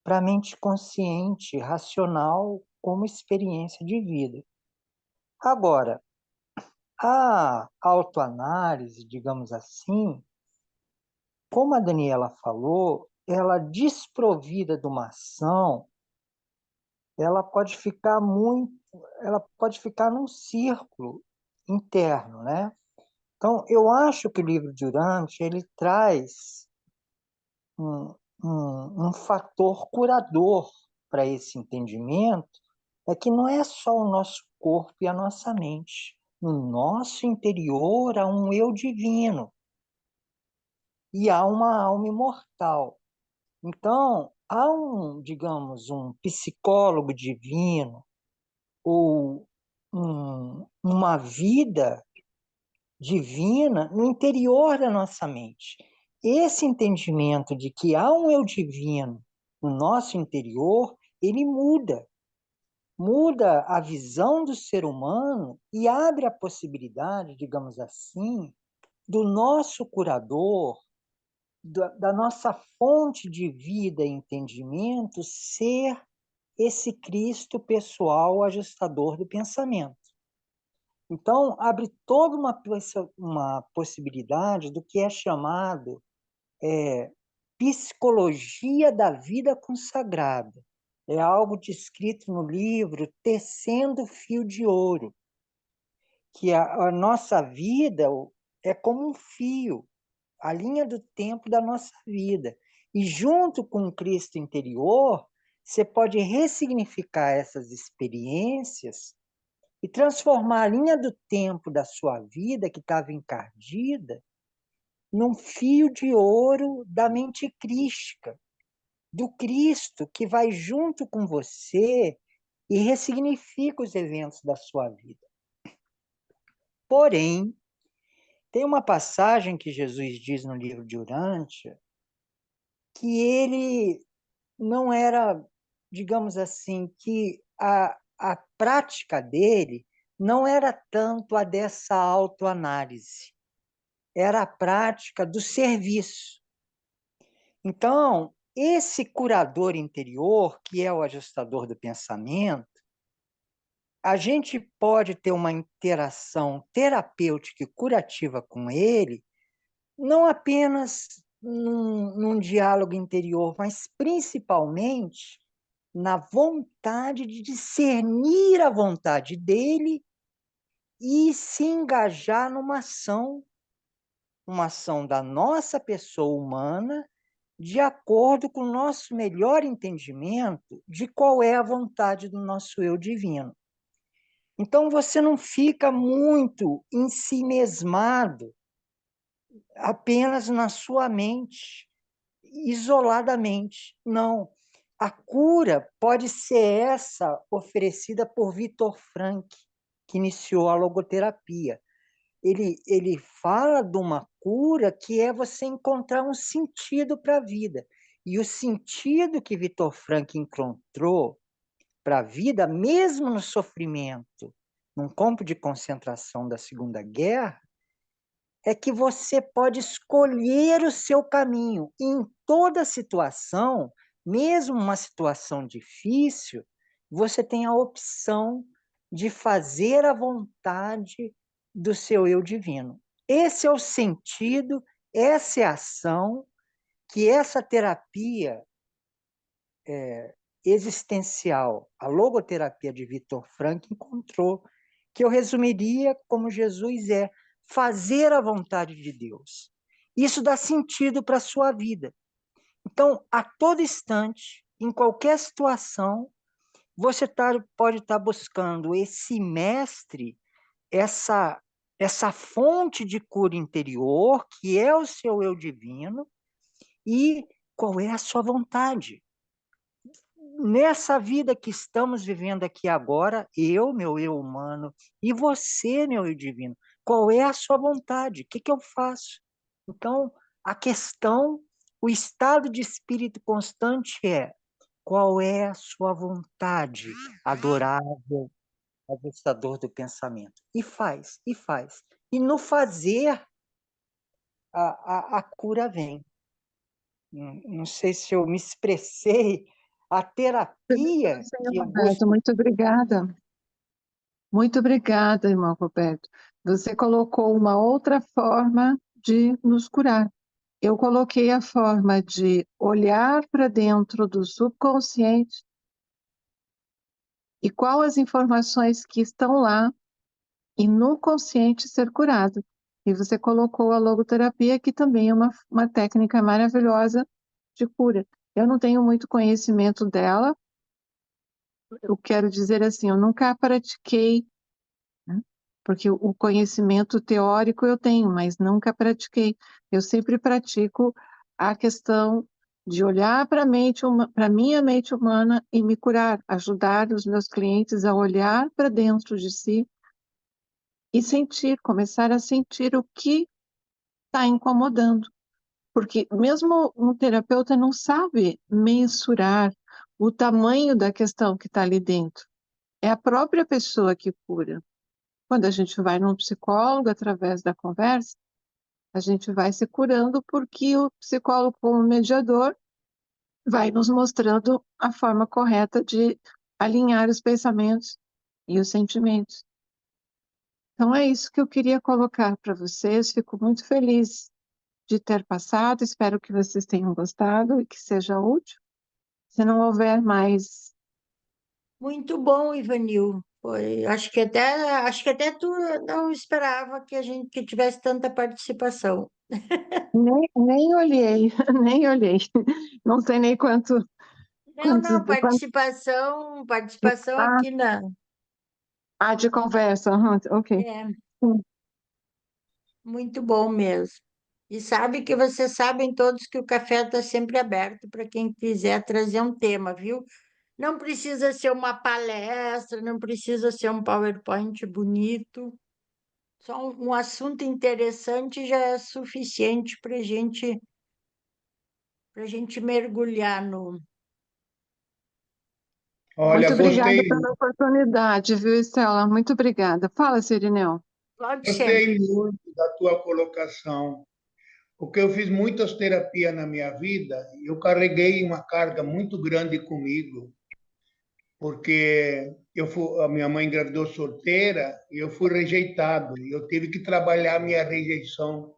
para a mente consciente, racional, como experiência de vida. Agora, a autoanálise, digamos assim, como a Daniela falou, ela desprovida de uma ação, ela pode ficar num círculo interno, né? Então, eu acho que o livro de Urante, ele traz um fator curador para esse entendimento, é que não é só o nosso corpo e a nossa mente. No nosso interior há um eu divino e há uma alma imortal. Então, há digamos, um psicólogo divino ou uma vida divina no interior da nossa mente. Esse entendimento de que há um eu divino no nosso interior, ele muda a visão do ser humano e abre a possibilidade, digamos assim, do nosso curador, da nossa fonte de vida e entendimento ser esse Cristo pessoal ajustador do pensamento. Então, abre toda uma possibilidade do que é chamado psicologia da vida consagrada. É algo descrito no livro Tecendo Fio de Ouro, que a nossa vida é como um fio, a linha do tempo da nossa vida. E junto com o Cristo interior, você pode ressignificar essas experiências e transformar a linha do tempo da sua vida, que estava encardida, num fio de ouro da mente crística, do Cristo que vai junto com você e ressignifica os eventos da sua vida. Porém, tem uma passagem que Jesus diz no livro de Urântia que ele não era, digamos assim, que a prática dele não era tanto a dessa autoanálise, era a prática do serviço. Então, esse curador interior, que é o ajustador do pensamento, a gente pode ter uma interação terapêutica e curativa com ele, não apenas num diálogo interior, mas principalmente na vontade de discernir a vontade dele e se engajar numa ação, uma ação da nossa pessoa humana, de acordo com o nosso melhor entendimento de qual é a vontade do nosso eu divino. Então, você não fica muito ensimesmado apenas na sua mente, isoladamente. Não. A cura pode ser essa oferecida por Viktor Frankl, que iniciou a logoterapia. Ele fala de uma cura que é você encontrar um sentido para a vida. E o sentido que Viktor Frankl encontrou para a vida, mesmo no sofrimento, num campo de concentração da Segunda Guerra, é que você pode escolher o seu caminho. E em toda situação, mesmo uma situação difícil, você tem a opção de fazer a vontade do seu eu divino. Esse é o sentido, essa é a ação que essa terapia existencial, a logoterapia de Viktor Frankl encontrou, que eu resumiria como Jesus é: fazer a vontade de Deus. Isso dá sentido para a sua vida. Então, a todo instante, em qualquer situação, você pode estar buscando esse mestre, essa fonte de cura interior, que é o seu eu divino, e qual é a sua vontade. Nessa vida que estamos vivendo aqui agora, eu, meu eu humano, e você, meu eu divino, qual é a sua vontade? O que eu faço? Então, a questão, o estado de espírito constante é: qual é a sua vontade, adorável, ajustador do pensamento? E faz, e faz. E no fazer, a cura vem. Não sei se eu me expressei. A terapia Senhor que eu Roberto, busco. muito obrigada. Muito obrigada, irmão Roberto. Você colocou uma outra forma de nos curar. Eu coloquei a forma de olhar para dentro do subconsciente e quais as informações que estão lá e no consciente ser curado. E você colocou a logoterapia, que também é uma técnica maravilhosa de cura. Eu não tenho muito conhecimento dela, eu quero dizer assim, eu nunca a pratiquei, né? Porque o conhecimento teórico eu tenho, mas nunca pratiquei. Eu sempre pratico a questão de olhar para a minha mente humana e me curar, ajudar os meus clientes a olhar para dentro de si e sentir, começar a sentir o que está incomodando. Porque mesmo um terapeuta não sabe mensurar o tamanho da questão que está ali dentro. É a própria pessoa que cura. Quando a gente vai num psicólogo, através da conversa, a gente vai se curando porque o psicólogo, como mediador, vai nos mostrando a forma correta de alinhar os pensamentos e os sentimentos. Então, é isso que eu queria colocar para vocês. Fico muito feliz de ter passado. Espero que vocês tenham gostado e que seja útil. Se não houver mais. Muito bom, Ivanil. Foi, acho que até tu não esperava que tivesse tanta participação. Nem olhei, nem olhei. Não sei nem quanto. Não, não, Quanto participação ah, aqui na. de conversa. Ok. É, Sim. muito bom mesmo. E sabe que vocês sabem todos que o café está sempre aberto para quem quiser trazer um tema, viu? Não precisa ser uma palestra, não precisa ser um PowerPoint bonito. Só um assunto interessante já é suficiente para gente mergulhar no. Muito Olha, obrigada gostei, pela oportunidade, viu, Estela? Muito obrigada. Fala, Sirineu. Pode sempre. gostei muito da tua colocação, porque eu fiz muitas terapias na minha vida e eu carreguei uma carga muito grande comigo, porque a minha mãe engravidou solteira e eu fui rejeitado e eu tive que trabalhar a minha rejeição.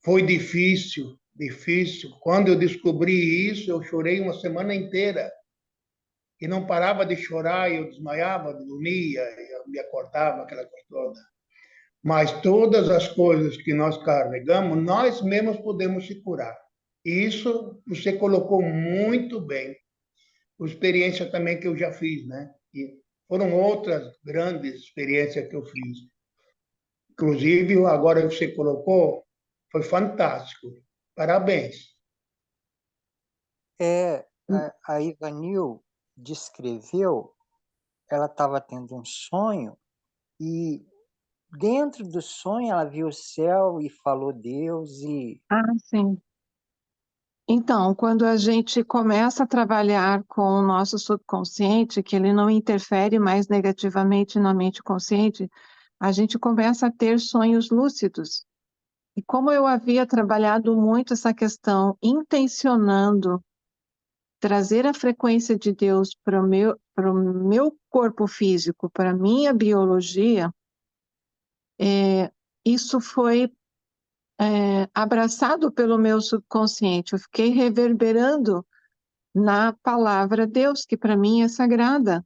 Foi difícil, difícil. Quando eu descobri isso, eu chorei uma semana inteira e não parava de chorar, eu desmaiava, dormia, eu me acordava, aquela coisa toda. Mas todas as coisas que nós carregamos, nós mesmos podemos se curar. Isso você colocou muito bem. A experiência também que eu já fiz, né? E foram outras grandes experiências que eu fiz. Inclusive, agora que você colocou, foi fantástico. Parabéns. A Ivanil descreveu, ela estava tendo um sonho e dentro do sonho ela viu o céu e falou Deus e Ah, sim. Então, quando a gente começa a trabalhar com o nosso subconsciente, que ele não interfere mais negativamente na mente consciente, a gente começa a ter sonhos lúcidos. E como eu havia trabalhado muito essa questão, intencionando trazer a frequência de Deus para o meu corpo físico, para a minha biologia, isso foi abraçado pelo meu subconsciente. Eu fiquei reverberando na palavra Deus, que para mim é sagrada.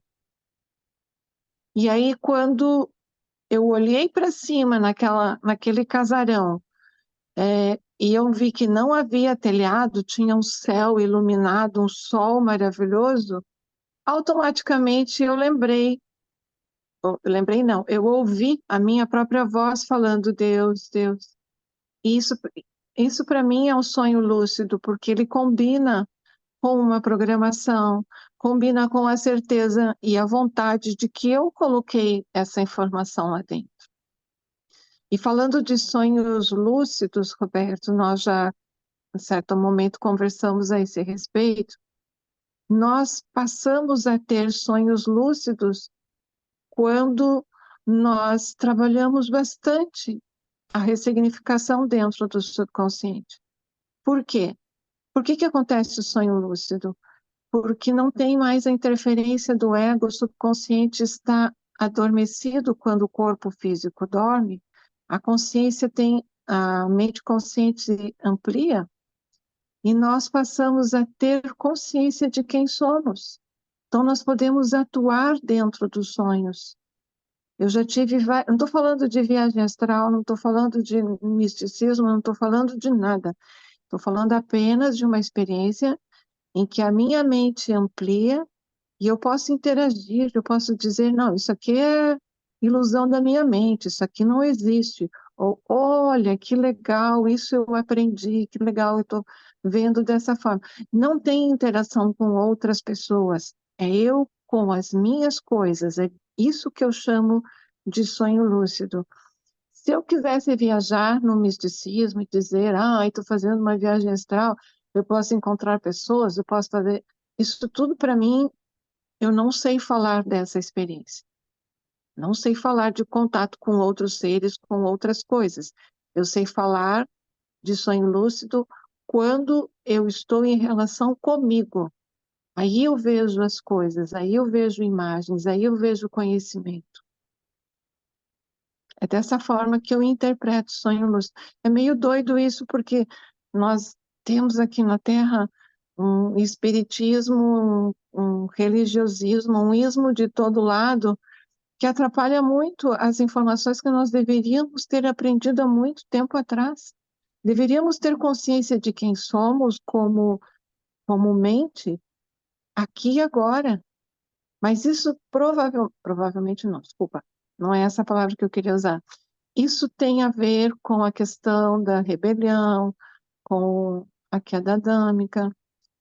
E aí, quando eu olhei para cima naquele casarão, e eu vi que não havia telhado, tinha um céu iluminado, um sol maravilhoso, automaticamente eu lembrei não, eu ouvi a minha própria voz falando, Deus, Deus. E isso para mim é um sonho lúcido, porque ele combina com uma programação, combina com a certeza e a vontade de que eu coloquei essa informação lá dentro. E falando de sonhos lúcidos, Roberto, nós já, em certo momento, conversamos a esse respeito. Nós passamos a ter sonhos lúcidos quando nós trabalhamos bastante a ressignificação dentro do subconsciente. Por quê? Por que acontece o sonho lúcido? Porque não tem mais a interferência do ego, o subconsciente está adormecido quando o corpo físico dorme, a mente consciente amplia, e nós passamos a ter consciência de quem somos. Então, nós podemos atuar dentro dos sonhos. Eu já tive, não estou falando de viagem astral, não estou falando de misticismo, não estou falando de nada. Estou falando apenas de uma experiência em que a minha mente amplia e eu posso interagir, eu posso dizer, não, isso aqui é ilusão da minha mente, isso aqui não existe. Ou, olha, que legal, isso eu aprendi, que legal, eu estou vendo dessa forma. Não tem interação com outras pessoas, é eu com as minhas coisas, é isso que eu chamo de sonho lúcido. Se eu quisesse viajar no misticismo e dizer, estou fazendo uma viagem astral, eu posso encontrar pessoas, eu posso fazer. Isso tudo, para mim, eu não sei falar dessa experiência. Não sei falar de contato com outros seres, com outras coisas. Eu sei falar de sonho lúcido quando eu estou em relação comigo. Aí eu vejo as coisas, aí eu vejo imagens, aí eu vejo conhecimento. É dessa forma que eu interpreto sonho lúcido. É meio doido isso, porque nós temos aqui na Terra um espiritismo, um religiosismo, um ismo de todo lado, que atrapalha muito as informações que nós deveríamos ter aprendido há muito tempo atrás. Deveríamos ter consciência de quem somos como mente, aqui e agora. Mas isso provavelmente não, desculpa, não é essa palavra que eu queria usar. isso tem a ver com a questão da rebelião, com a queda adâmica.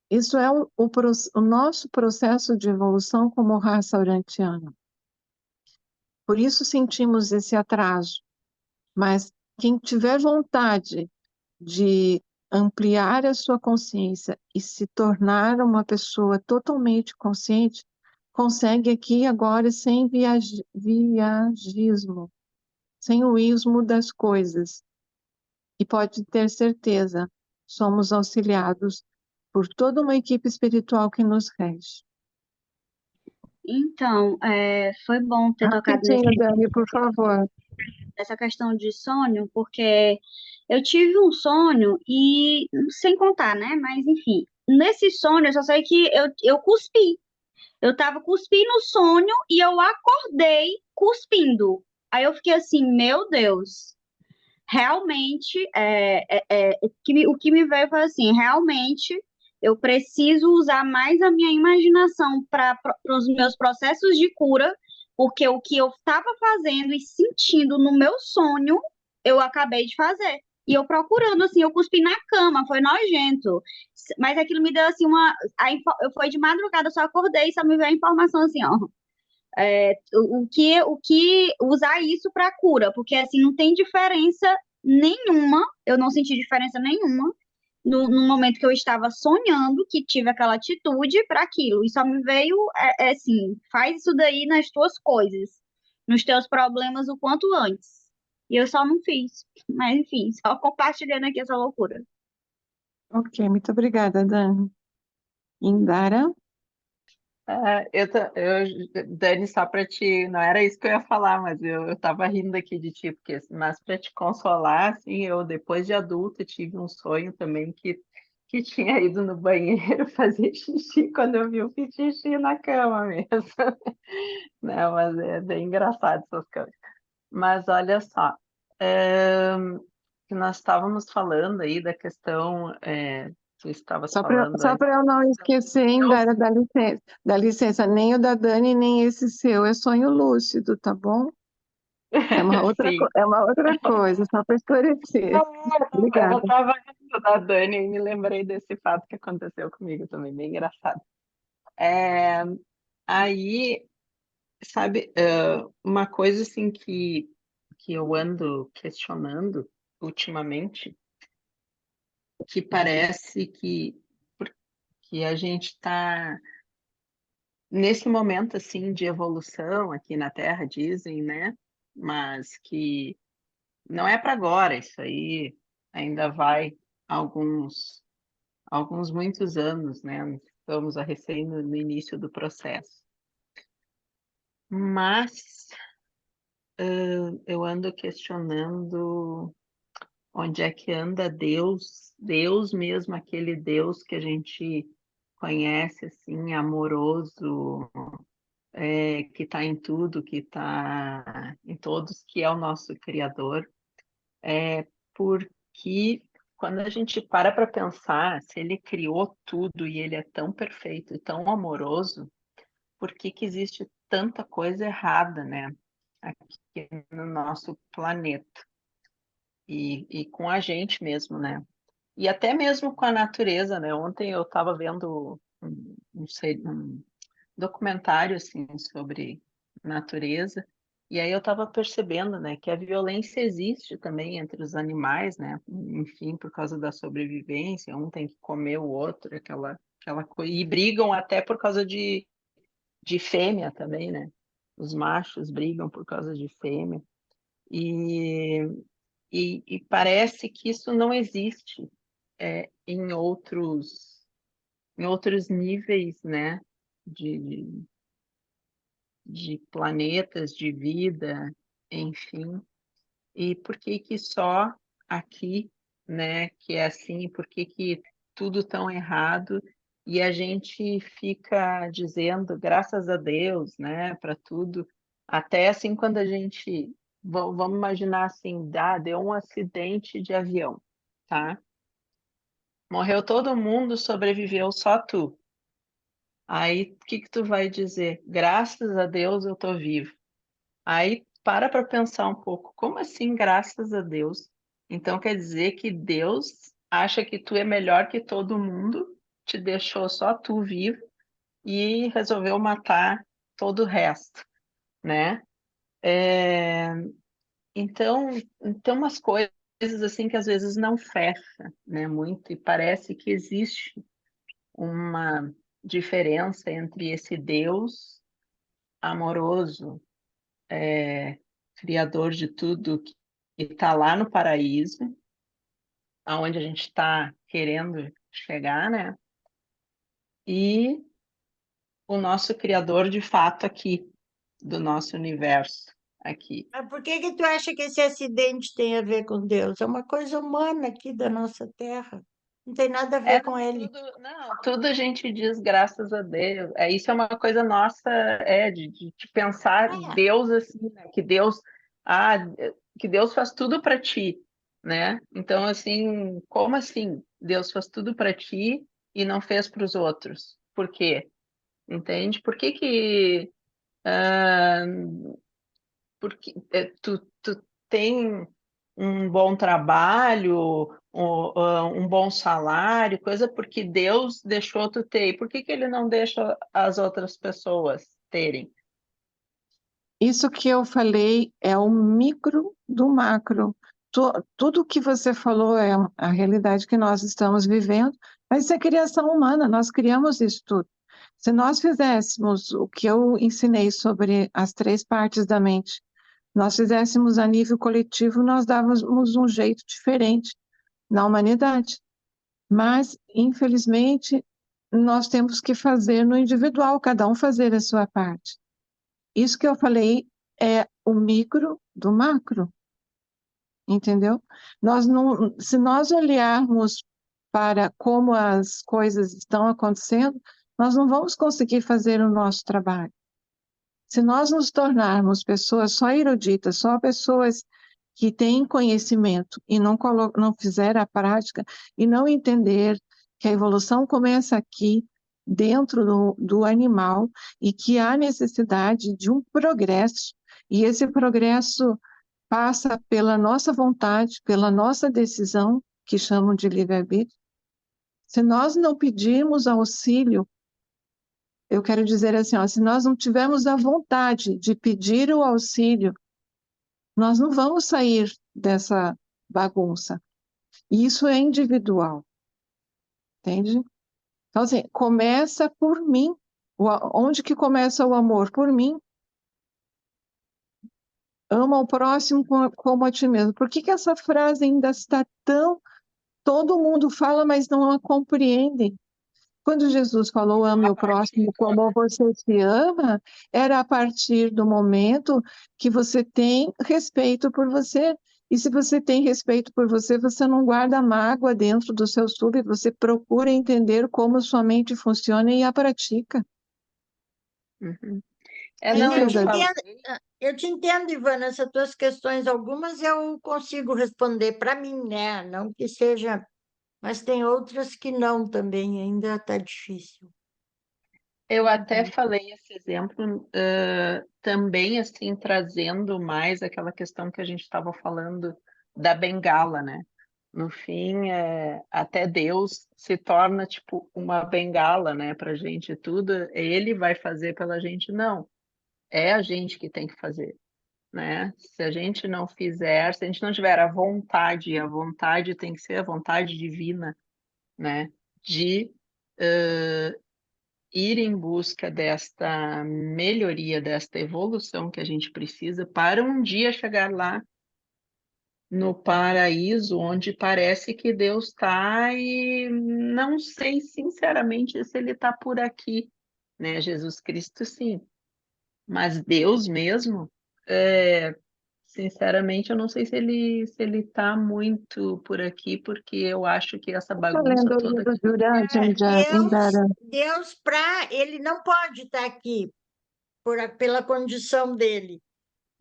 Isso é o nosso processo de evolução como raça urantiana. Por isso sentimos esse atraso. Mas quem tiver vontade de ampliar a sua consciência e se tornar uma pessoa totalmente consciente, consegue aqui agora sem viagismo, sem o ismo das coisas. E pode ter certeza, somos auxiliados por toda uma equipe espiritual que nos rege. Então, foi bom ter tocado Rapidinho, Dani, por favor. nessa questão de sonho, porque eu tive um sonho e, sem contar, né? Mas, enfim, nesse sonho eu só sei que eu cuspi. Eu tava cuspindo no sonho e eu acordei cuspindo. Aí eu fiquei assim, meu Deus, realmente, o que me veio foi assim, realmente eu preciso usar mais a minha imaginação para os meus processos de cura, porque o que eu estava fazendo e sentindo no meu sonho, eu acabei de fazer. E eu procurando, assim, eu cuspi na cama, foi nojento. Mas aquilo me deu, assim, eu fui de madrugada, eu só acordei, só me veio a informação, assim, ó. O que usar isso para cura, porque, assim, não tem diferença nenhuma, eu não senti diferença nenhuma no momento que eu estava sonhando que tive aquela atitude para aquilo. E só me veio assim, faz isso daí nas tuas coisas, nos teus problemas o quanto antes. E eu só não fiz. Mas enfim, só compartilhando aqui essa loucura. Ok, muito obrigada, Dani. Indara? Dani, só para te. Não era isso que eu ia falar, mas eu estava rindo aqui de ti, porque, mas para te consolar, assim, eu depois de adulta tive um sonho também que tinha ido no banheiro fazer xixi quando eu vi o fiz xixi na cama mesmo. Não, mas é bem engraçado essas coisas. Mas olha só, que nós estávamos falando aí da questão, tu estavas falando Só antes. para eu não esquecer, Indara, dá licença, nem o da Dani, nem esse seu é sonho lúcido, tá bom? Sim. É uma outra coisa, só para esclarecer. Eu Obrigada. estava rindo da Dani e me lembrei desse fato que aconteceu comigo também, bem engraçado. É, aí, sabe, uma coisa assim que eu ando questionando ultimamente, que parece que a gente está nesse momento assim de evolução aqui na Terra, dizem, né? Mas que não é para agora, isso aí ainda vai alguns muitos anos, né? Estamos a recém no início do processo. Mas eu ando questionando onde é que anda Deus, Deus mesmo, aquele Deus que a gente conhece assim, amoroso, que está em tudo, que está em todos, que é o nosso Criador. Porque quando a gente para pensar, se ele criou tudo e ele é tão perfeito e tão amoroso, por que que existe tanta coisa errada, né, aqui no nosso planeta e com a gente mesmo, né? E até mesmo com a natureza, né? Ontem eu estava vendo um documentário assim sobre natureza. E aí eu estava percebendo, né, que a violência existe também entre os animais, né? Enfim, por causa da sobrevivência, um tem que comer o outro, aquela coisa. E brigam até por causa de fêmea também, né? Os machos brigam por causa de fêmea. E, e parece que isso não existe em outros níveis, né? De, de planetas, de vida, enfim. E por que que só aqui, né, que é assim, por que que tudo tão errado e a gente fica dizendo graças a Deus, né, para tudo, até assim quando a gente, vamos imaginar assim, deu um acidente de avião, tá? Morreu todo mundo, sobreviveu só tu. Aí, o que que tu vai dizer? Graças a Deus eu tô vivo. Aí para pensar um pouco. Como assim, graças a Deus? Então quer dizer que Deus acha que tu é melhor que todo mundo, te deixou só tu vivo e resolveu matar todo o resto, né? É, então umas coisas assim que às vezes não fecha, né, muito, e parece que existe uma diferença entre esse Deus amoroso, criador de tudo, que está lá no paraíso, aonde a gente está querendo chegar, né? E o nosso criador de fato aqui, do nosso universo aqui. Mas por que que tu acha que esse acidente tem a ver com Deus? É uma coisa humana aqui da nossa terra. Não tem nada a ver com Não, ele. tudo a gente diz graças a Deus. Isso é uma coisa nossa, de pensar É, Deus assim, né? Ah, que Deus faz tudo para ti, né? Então, assim, como assim? Deus faz tudo para ti e não fez para os outros? Por quê? Entende? Por que que ah, porque tu tem um bom trabalho, um bom salário, coisa porque Deus deixou tu ter. E por que que ele não deixa as outras pessoas terem? Isso que eu falei é o micro do macro. Tudo que você falou é a realidade que nós estamos vivendo, mas isso é criação humana, nós criamos isso tudo. Se nós fizéssemos o que eu ensinei sobre as três partes da mente, nós fizéssemos a nível coletivo, nós dávamos um jeito diferente na humanidade. Mas, infelizmente, nós temos que fazer no individual, cada um fazer a sua parte. Isso que eu falei é o micro do macro, entendeu? Nós não, se nós olharmos para como as coisas estão acontecendo, nós não vamos conseguir fazer o nosso trabalho. Se nós nos tornarmos pessoas só eruditas, só pessoas que têm conhecimento e não fizer a prática e não entender que a evolução começa aqui dentro do animal e que há necessidade de um progresso, e esse progresso passa pela nossa vontade, pela nossa decisão, que chamam de livre-arbítrio. Se nós não pedirmos auxílio, eu quero dizer assim, ó, se nós não tivermos a vontade de pedir o auxílio, nós não vamos sair dessa bagunça. E isso é individual, entende? Então, assim, começa por mim. Onde que começa o amor? Por mim. Ama o próximo como a ti mesmo. Por que que essa frase ainda está tão... Todo mundo fala, mas não a compreendem. Quando Jesus falou, ame o próximo como você se ama, era a partir do momento que você tem respeito por você. E se você tem respeito por você, você não guarda mágoa dentro do seu sub, você procura entender como sua mente funciona e a pratica. Uhum. Mas Não, eu Entenda. falei. eu te entendo, Ivana, essas tuas questões, algumas eu consigo responder para mim, né? Não que seja, mas tem outras que não também, ainda está difícil. Eu até falei esse exemplo, também assim, trazendo mais aquela questão que a gente estava falando da bengala, né? No fim, até Deus se torna tipo uma bengala, né, para gente tudo. Ele vai fazer pela gente, não. É a gente que tem que fazer, né? Se a gente não fizer, se a gente não tiver a vontade tem que ser a vontade divina, né? De ir em busca desta melhoria, desta evolução que a gente precisa para um dia chegar lá no paraíso, onde parece que Deus está e não sei sinceramente se ele está por aqui, né? Jesus Cristo, sim, mas Deus mesmo, sinceramente, eu não sei se ele está muito por aqui, porque eu acho que essa Estou bagunça lendo o toda livro que de Urântia, Deus, Indara. Deus ele não pode estar aqui pela condição dele,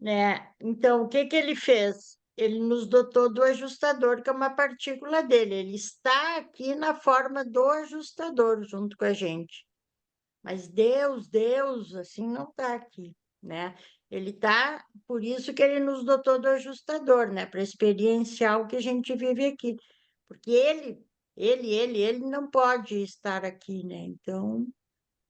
né? Então, o que que ele fez? Ele nos dotou do ajustador, que é uma partícula dele. Ele está aqui na forma do ajustador junto com a gente. Mas Deus, assim, não está aqui. né? Ele tá, por isso que ele nos dotou do ajustador, né? Para experienciar o que a gente vive aqui. Porque ele não pode estar aqui, né? Então,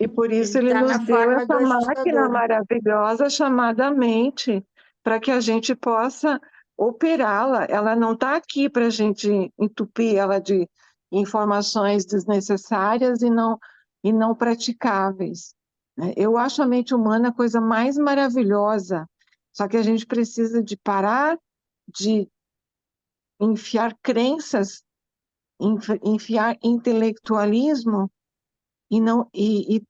E por isso ele ele está nos na deu forma do essa máquina ajustador. maravilhosa chamada mente, para que a gente possa operá-la. Ela não está aqui para a gente entupir ela de informações desnecessárias e não praticáveis, né? Eu acho a mente humana a coisa mais maravilhosa, só que a gente precisa de parar de enfiar crenças, enfiar intelectualismo e não e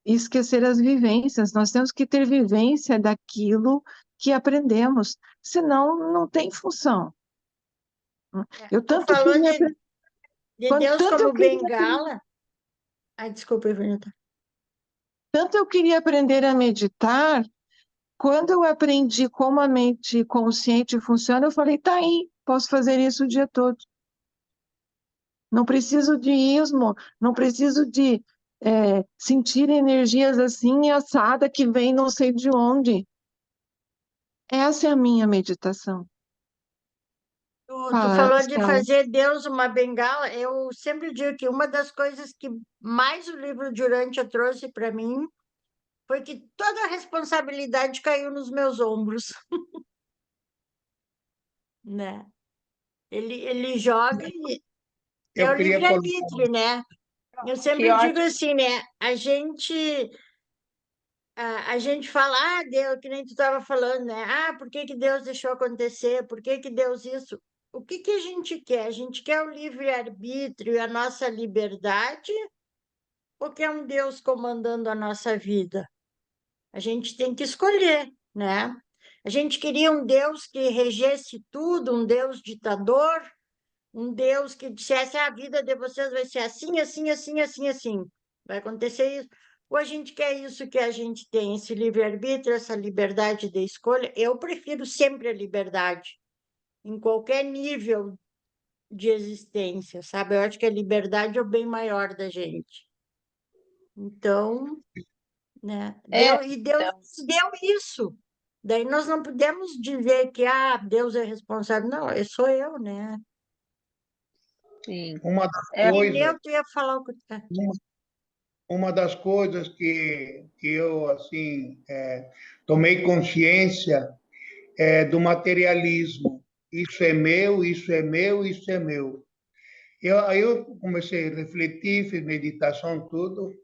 esquecer as vivências. Nós temos que ter vivência daquilo que aprendemos, senão não tem função. Eu Tu tanto falou queria, de Deus tanto eu como queria, bengala. Ai, desculpa, Ivonita. tanto eu queria aprender a meditar. Quando eu aprendi como a mente consciente funciona, eu falei, tá aí, posso fazer isso o dia todo. Não preciso de ismo, não preciso de sentir energias assim assada que vem não sei de onde. Essa é a minha meditação. Tu Fala, falou de Estela. fazer Deus uma bengala. Eu sempre digo que uma das coisas que mais o livro de Urântia trouxe para mim foi que toda a responsabilidade caiu nos meus ombros, né? Ele joga e é Eu o queria colocar, livre-arbítrio, né? Eu Que sempre digo ótimo. assim, né? A gente fala, Deus, que nem tu estava falando, né? Por que que Deus deixou acontecer? Por que que Deus isso? O que que a gente quer? A gente quer o livre-arbítrio e a nossa liberdade ou quer um Deus comandando a nossa vida? A gente tem que escolher, né? A gente queria um Deus que regesse tudo, um Deus ditador, um Deus que dissesse: a vida de vocês vai ser assim, assim, assim, assim, assim. Vai acontecer isso. Ou a gente quer isso que a gente tem, esse livre-arbítrio, essa liberdade de escolha. Eu prefiro sempre a liberdade, em qualquer nível de existência, sabe? Eu acho que a liberdade é o bem maior da gente. Então, né? É, Deus então, nos deu isso. Daí nós não podemos dizer que Deus é responsável. Não, sou eu, né? sim. uma das É, coisas, Entendeu? Tu ia falar o que. uma uma das coisas que eu assim tomei consciência é do materialismo. Isso é meu, isso é meu, isso é meu. Aí eu comecei a refletir, fiz meditação, tudo.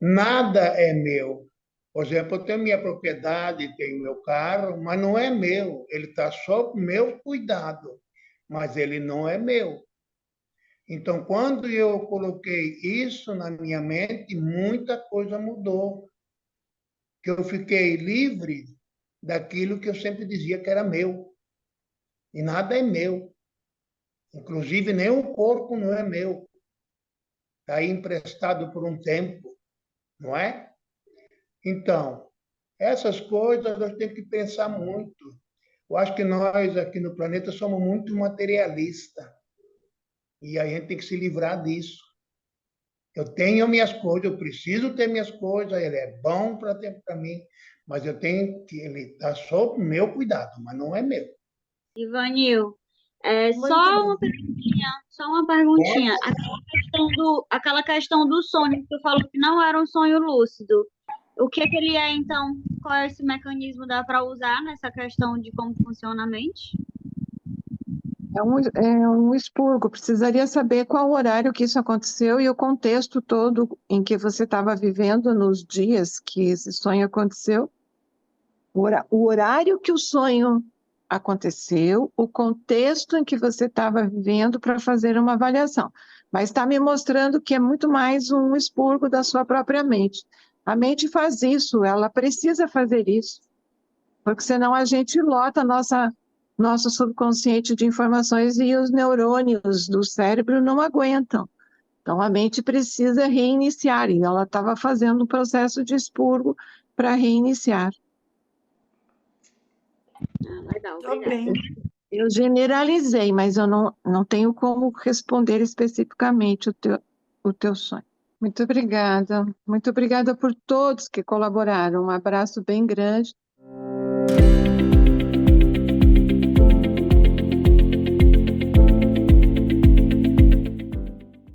Nada é meu. Por exemplo, eu tenho minha propriedade, tenho meu carro, mas não é meu. Ele está sob meu cuidado, mas ele não é meu. Então, quando eu coloquei isso na minha mente, muita coisa mudou. Que eu fiquei livre daquilo que eu sempre dizia que era meu. E nada é meu. Inclusive, nem o corpo não é meu. Está aí emprestado por um tempo, não é? Então, essas coisas nós temos que pensar muito. Eu acho que nós aqui no planeta somos muito materialistas. E a gente tem que se livrar disso. Eu tenho minhas coisas, eu preciso ter minhas coisas, ele é bom para ter para mim, mas eu tenho que ele está sob meu cuidado, mas não é meu. Ivanil, Muito bom. só uma perguntinha. Aquela questão do sonho, que tu falou que não era um sonho lúcido. O que é que ele é, então? Qual é esse mecanismo dá para usar nessa questão de como funciona a mente? É um expurgo. Precisaria saber qual horário que isso aconteceu e o contexto todo em que você estava vivendo nos dias que esse sonho aconteceu. O horário que o sonho aconteceu, o contexto em que você estava vivendo para fazer uma avaliação. Mas está me mostrando que é muito mais um expurgo da sua própria mente. A mente faz isso, ela precisa fazer isso, porque senão a gente lota nosso subconsciente de informações e os neurônios do cérebro não aguentam. Então a mente precisa reiniciar, e ela estava fazendo um processo de expurgo para reiniciar. Legal, Tô obrigada. bem. Eu generalizei, mas eu não tenho como responder especificamente o teu sonho. Muito obrigada. Muito obrigada por todos que colaboraram. Um abraço bem grande.